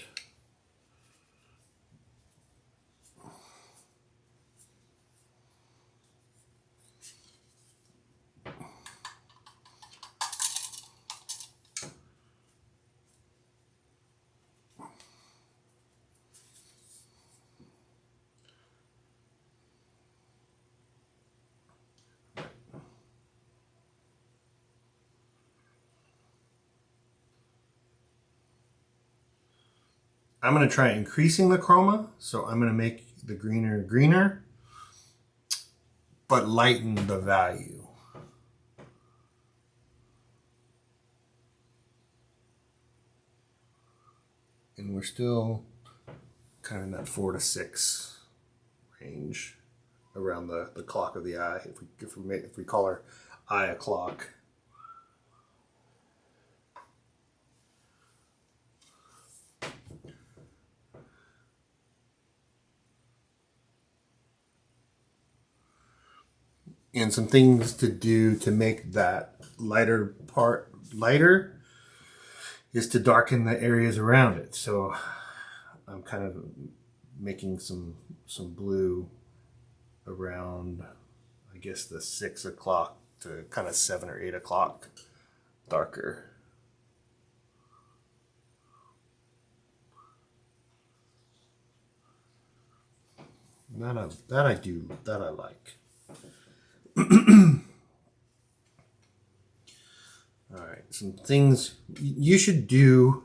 I'm going to try increasing the chroma, so I'm going to make the greener greener, but lighten the value. And we're still kind of in that 4 to 6 range around the clock of the eye. If we call our eye a clock. And some things to do to make that lighter part lighter is to darken the areas around it. So I'm kind of making some blue around, I guess, the 6 o'clock to kind of 7 or 8 o'clock darker. That I like. All right, some things you should do.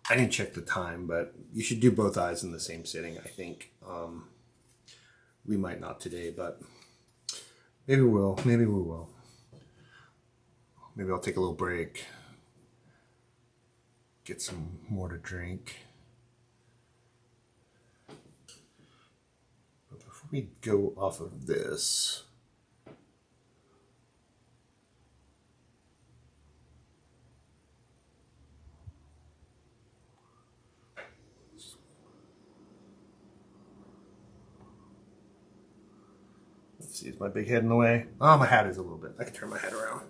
I didn't check the time, but you should do both eyes in the same sitting, I think. We might not today, but maybe we will. Maybe we will. Maybe I'll take a little break, get some more to drink. But before we go off of this, let's see, is my big head in the way? Oh, my hat is a little bit. I can turn my head around.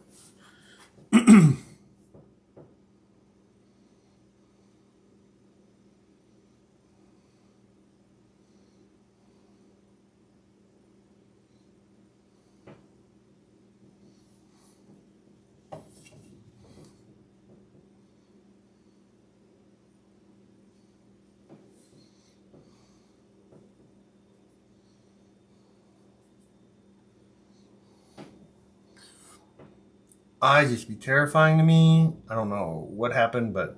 Eyes used to be terrifying to me. I don't know what happened, but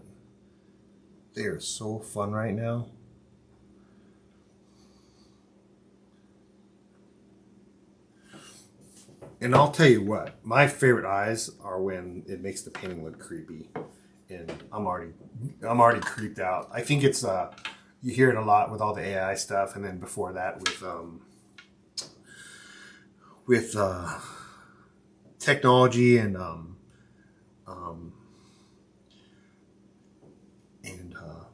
they are so fun right now. And I'll tell you what, my favorite eyes are when it makes the painting look creepy, and I'm already creeped out. I think it's you hear it a lot with all the AI stuff, and then before that with technology and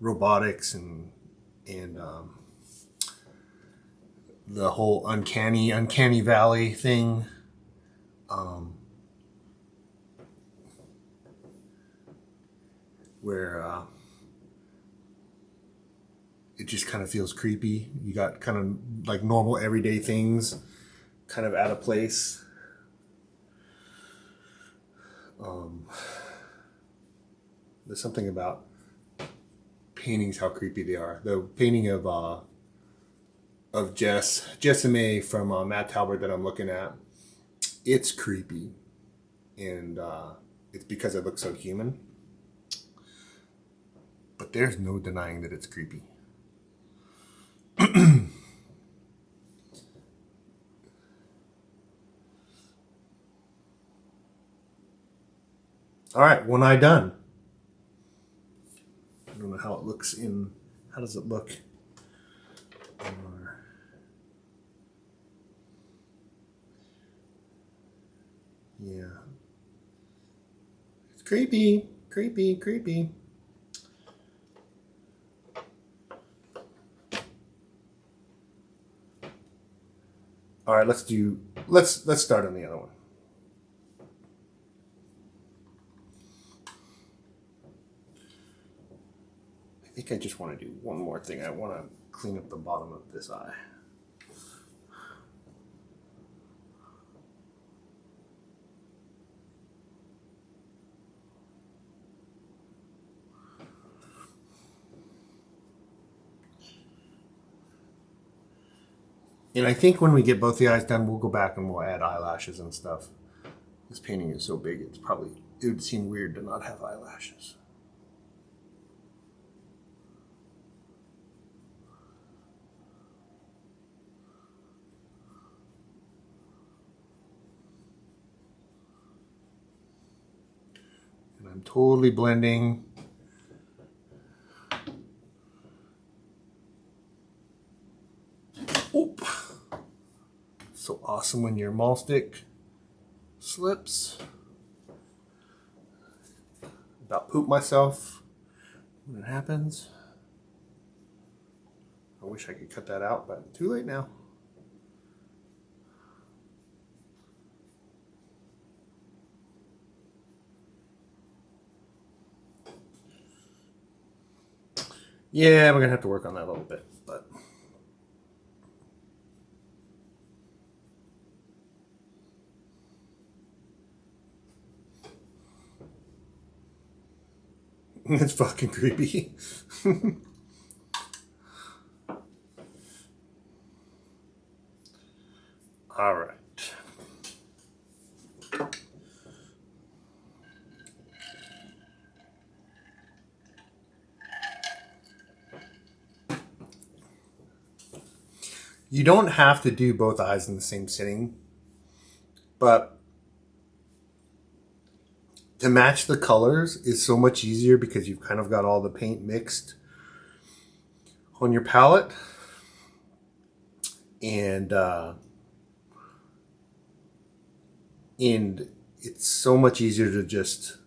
robotics and the whole uncanny valley thing. Where it just kind of feels creepy. You got kind of like normal everyday things kind of out of place. There's something about paintings how creepy they are. The painting of Jessime from Matt Talbert that I'm looking at, it's creepy, and it's because it looks so human. But there's no denying that it's creepy. All right, one eye done. I don't know how it looks in. How does it look? Yeah. It's creepy, creepy, creepy. All right, let's start on the other one. I think I just want to do one more thing. I want to clean up the bottom of this eye. And I think when we get both the eyes done, we'll go back and we'll add eyelashes and stuff. This painting is so big, it would seem weird to not have eyelashes. And I'm totally blending. Oop. So awesome when your maul stick slips. About poop myself when it happens. I wish I could cut that out, but too late now. Yeah, we're gonna have to work on that a little bit, but it's fucking creepy. All right. You don't have to do both eyes in the same sitting, but to match the colors is so much easier because you've kind of got all the paint mixed on your palette. And it's so much easier to just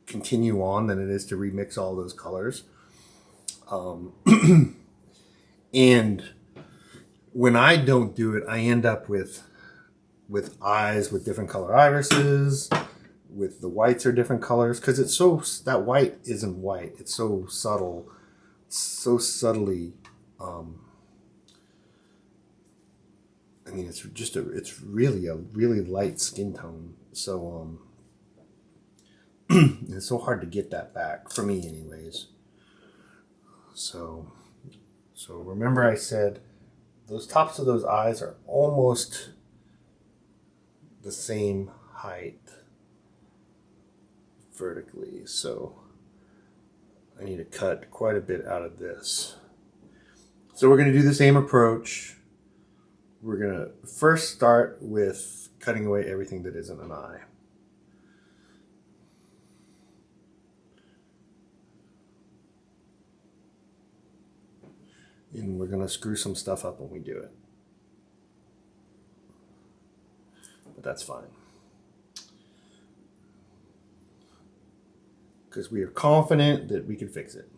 continue on than it is to remix all those colors. And when I don't do it, I end up with eyes with different color irises, with the whites are different colors, because it's so, that white isn't white. It's so subtle, so subtly. I mean, it's really a really light skin tone. So it's so hard to get that back for me, anyways. So remember I said those tops of those eyes are almost the same height vertically. So I need to cut quite a bit out of this. So we're going to do the same approach. We're going to first start with cutting away everything that isn't an eye. And we're going to screw some stuff up when we do it. But that's fine. Because we are confident that we can fix it.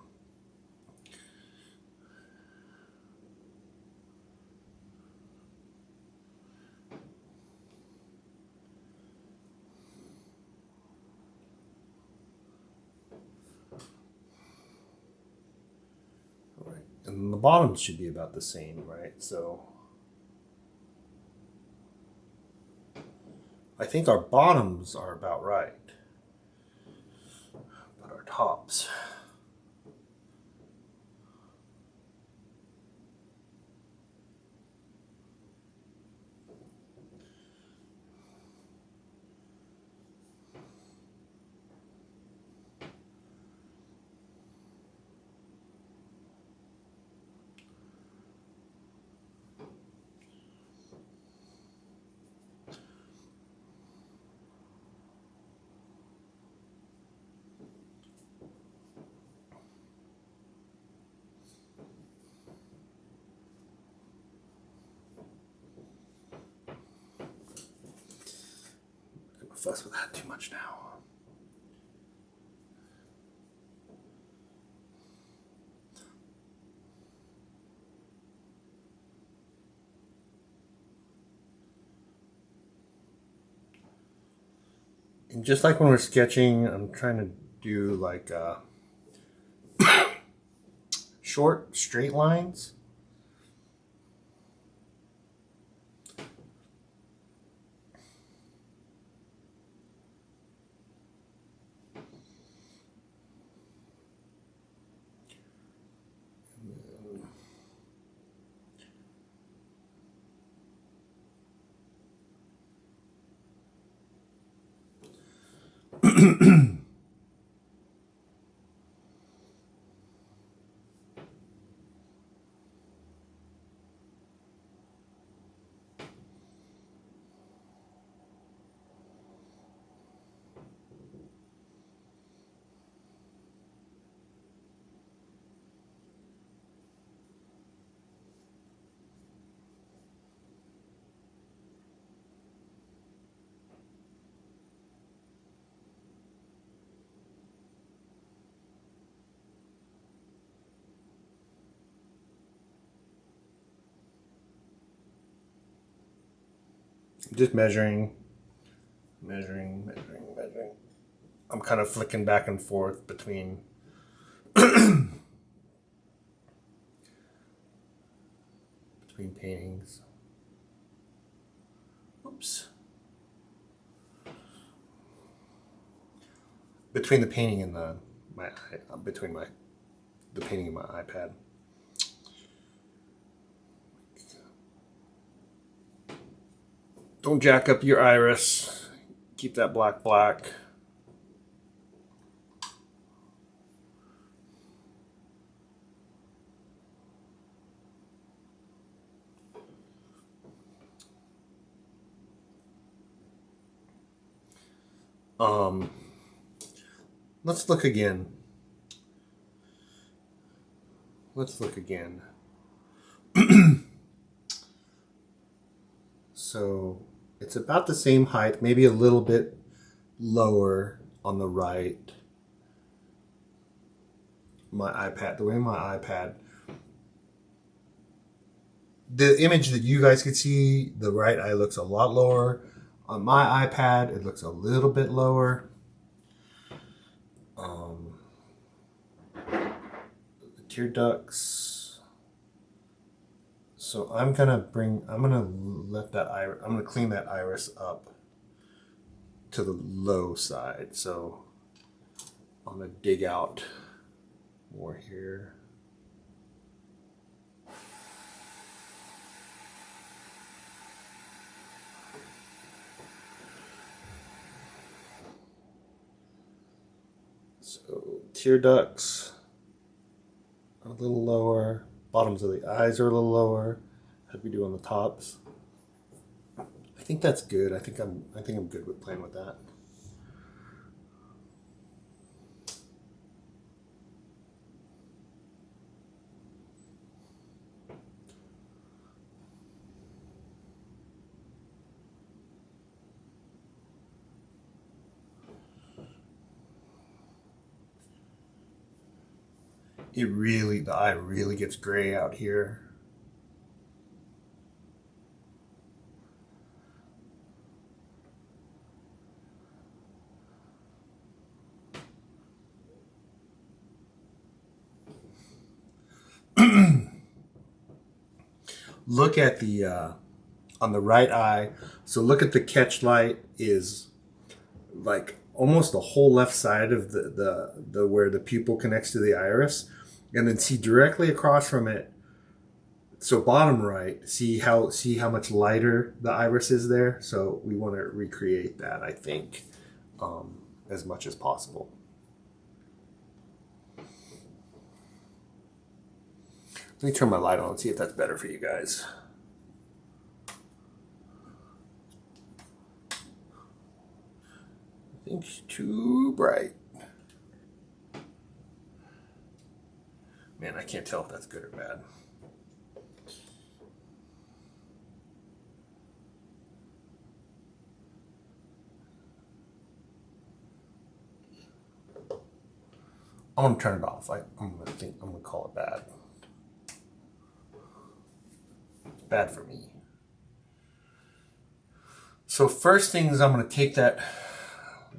And the bottoms should be about the same, right? So I think our bottoms are about right. But our tops. fuss with that too much now. And just like when we're sketching, I'm trying to do like short, straight lines. Just measuring. I'm kind of flicking back and forth between between paintings. Oops. Between the painting and the painting and my iPad. Don't jack up your iris. Keep that black. Let's look again. So it's about the same height, maybe a little bit lower on the right. The way my iPad, the image that you guys can see, the right eye looks a lot lower. On my iPad, it looks a little bit lower. The tear ducts. So I'm gonna clean that iris up to the low side. So I'm gonna dig out more here. So tear ducts are a little lower. Bottoms of the eyes are a little lower. How'd we do on the tops? I think that's good. I think I'm good with playing with that. The eye really gets gray out here. Look at the on the right eye. So look at the catch light is like almost the whole left side of the where the pupil connects to the iris, and then see directly across from it. So bottom right, see how much lighter the iris is there. So we want to recreate that, I think, as much as possible. Let me turn my light on and see if that's better for you guys. I think it's too bright. Man, I can't tell if that's good or bad. I'm gonna turn it off. I'm gonna call it bad. It's bad for me. So first thing is I'm gonna take that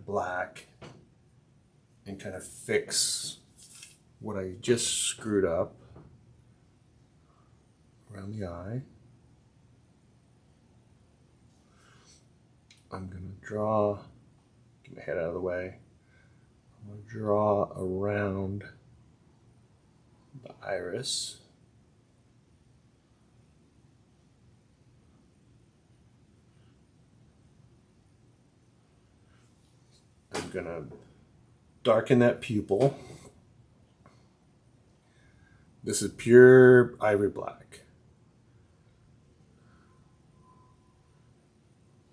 black and kind of fix what I just screwed up around the eye. I'm gonna draw, get my head out of the way. I'm gonna draw around the iris. I'm gonna darken that pupil. This is pure ivory black.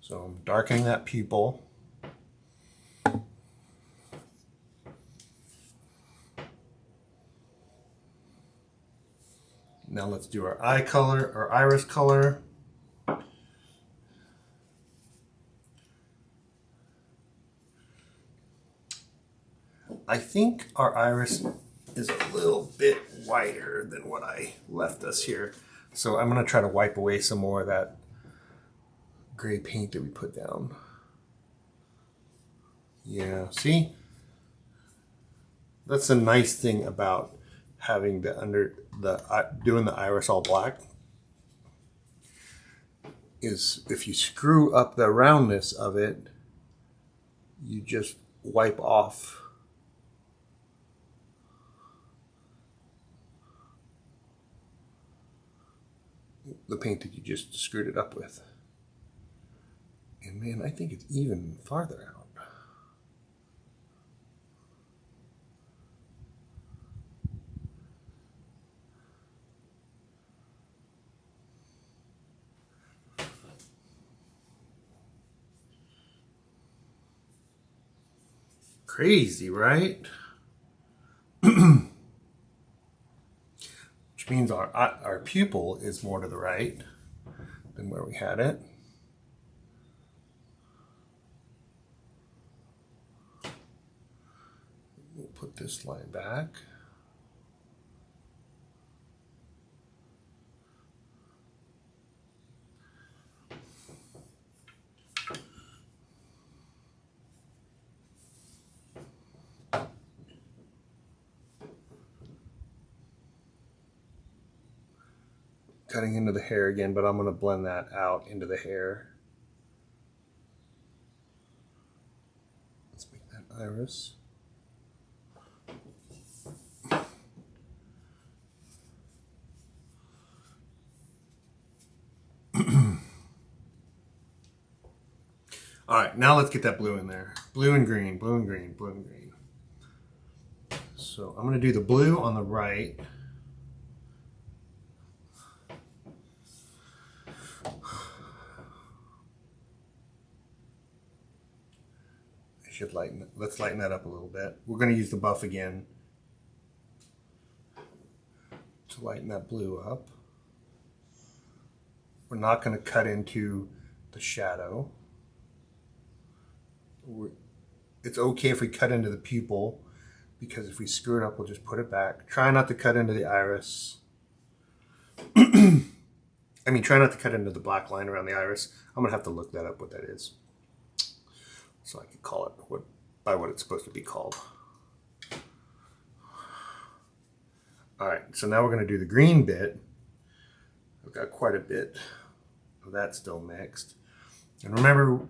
So I'm darkening that pupil. Now let's do our eye color, our iris color. I think our iris is a little bit whiter than what I left us here. So I'm gonna try to wipe away some more of that gray paint that we put down. Yeah, see? That's a nice thing about having doing the iris all black, is if you screw up the roundness of it, you just wipe off the paint that you just screwed it up with. And man, I think it's even farther out. Crazy, right? Which means our pupil is more to the right than where we had it. We'll put this line back. Cutting into the hair again, but I'm going to blend that out into the hair. Let's make that iris. All right, now let's get that blue in there. Blue and green, blue and green, blue and green. So I'm going to do the blue on the right. Should let's lighten that up a little bit. We're going to use the buff again to lighten that blue up. We're not going to cut into the shadow. It's okay if we cut into the pupil, because if we screw it up, we'll just put it back. Try not to cut into the iris. I mean, try not to cut into the black line around the iris. I'm going to have to look that up, what that is, so I can call it by what it's supposed to be called. All right, so now we're going to do the green bit. I've got quite a bit of that still mixed. And remember,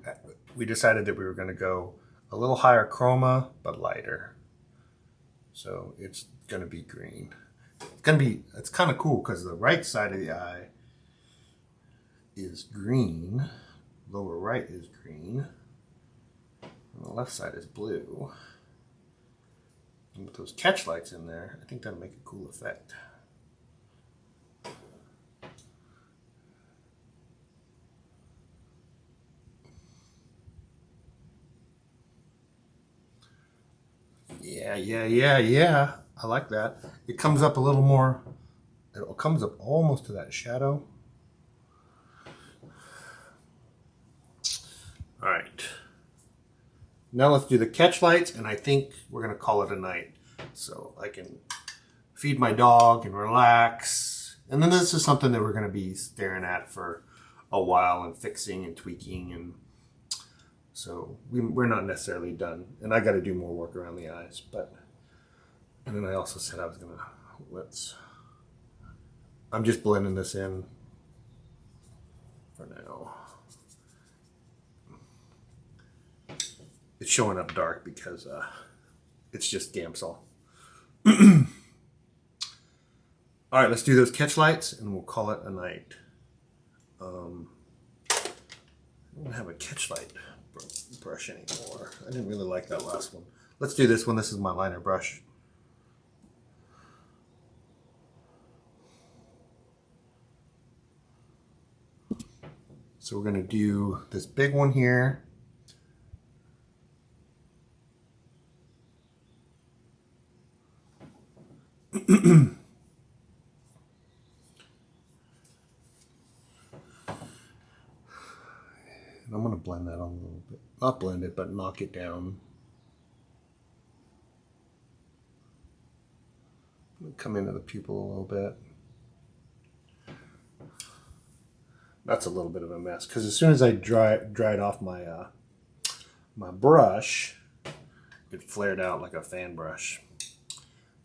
we decided that we were going to go a little higher chroma, but lighter. So it's going to be green. It's kind of cool because the right side of the eye is green, lower right is green, and the left side is blue. And with those catch lights in there, I think that'll make a cool effect. Yeah. I like that. It comes up a little more, it comes up almost to that shadow. All right. Now let's do the catch lights, and I think we're going to call it a night. so I can feed my dog and relax. And then this is something that we're going to be staring at for a while and fixing and tweaking, and so we're not necessarily done. And I got to do more work around the eyes, but and then I also said I was going to I'm just blending this in for now. It's showing up dark because it's just Gamsol. All right, let's do those catch lights and we'll call it a night. I don't have a catch light brush anymore. I didn't really like that last one. Let's do this one. This is my liner brush. So we're going to do this big one here. And I'm going to blend that on a little bit. Not blend it, but knock it down. Come into the pupil a little bit. That's a little bit of a mess because as soon as I dried off my my brush, it flared out like a fan brush.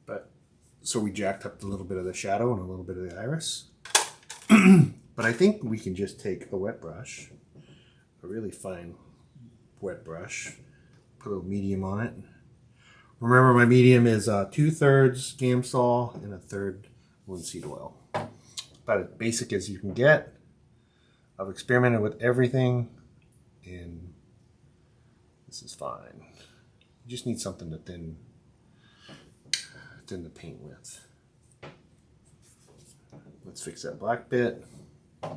But so we jacked up a little bit of the shadow and a little bit of the iris. But I think we can just take a wet brush, a really fine wet brush, put a little medium on it. Remember, my medium is 2/3 Gamsol and 1/3 linseed oil. About as basic as you can get. I've experimented with everything, and this is fine. You just need something to thin the paint with. Let's fix that black bit. I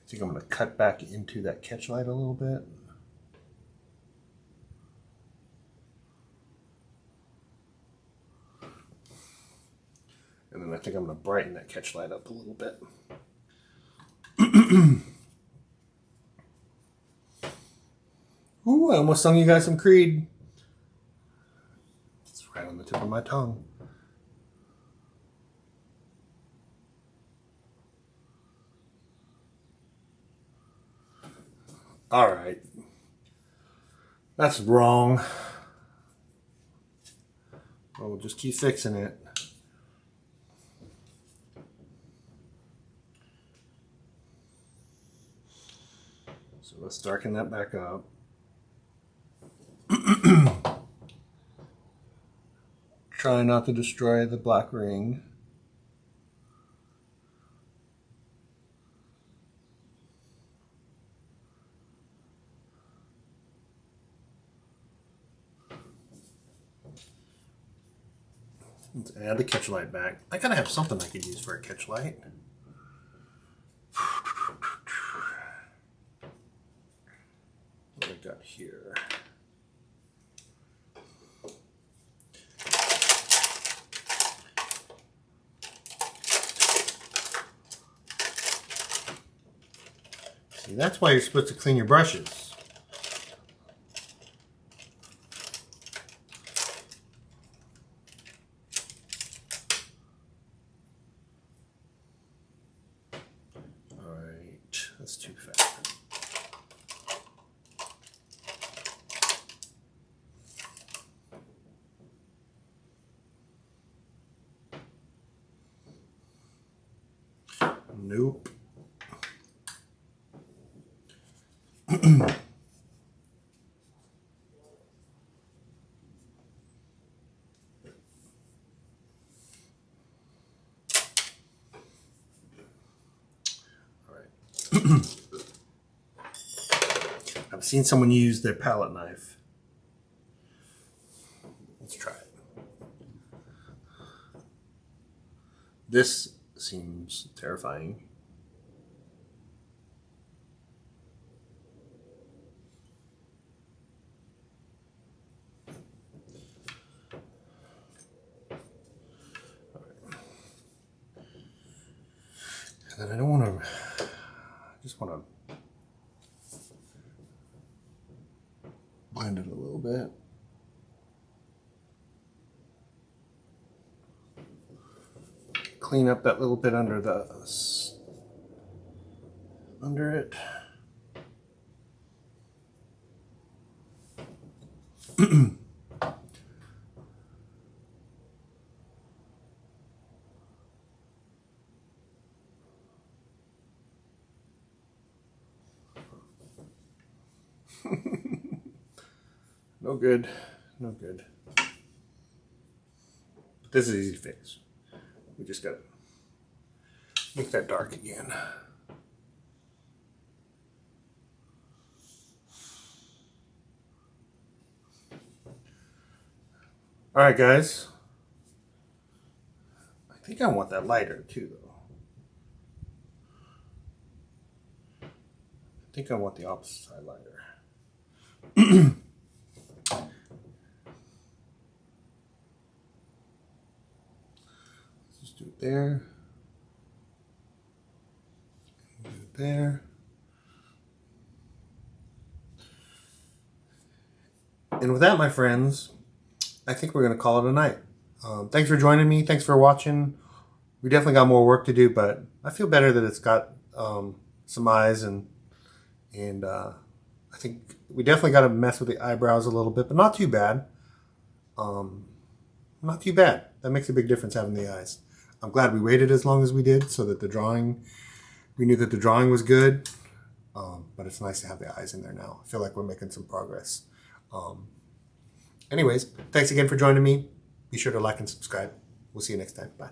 think I'm going to cut back into that catch light a little bit. And then I think I'm going to brighten that catch light up a little bit. Ooh, I almost sung you guys some Creed. It's right on the tip of my tongue. All right. That's wrong. Well, we'll just keep fixing it. So let's darken that back up. Try not to destroy the black ring. Let's add the catch light back. I gotta have something I could use for a catch light. What do I got here? See, that's why you're supposed to clean your brushes. That's too fast. Nope. I've seen someone use their palette knife. Let's try it. This seems terrifying. And then I don't want to, I just want to blend it a little bit. Clean up that little bit under it. No good, no good. But this is easy to fix. We just gotta make that dark again. All right, guys. I think I want that lighter too, though. I think I want the opposite side lighter. Let's just do it there. Do it there. And with that, my friends, I think we're going to call it a night. Thanks for joining me. Thanks for watching. We definitely got more work to do, but I feel better that it's got some eyes, and I think we definitely got to mess with the eyebrows a little bit, but not too bad. Not too bad. That makes a big difference, having the eyes. I'm glad we waited as long as we did so that we knew that the drawing was good, but it's nice to have the eyes in there now. I feel like we're making some progress. Anyways, thanks again for joining me. Be sure to like and subscribe. We'll see you next time. Bye.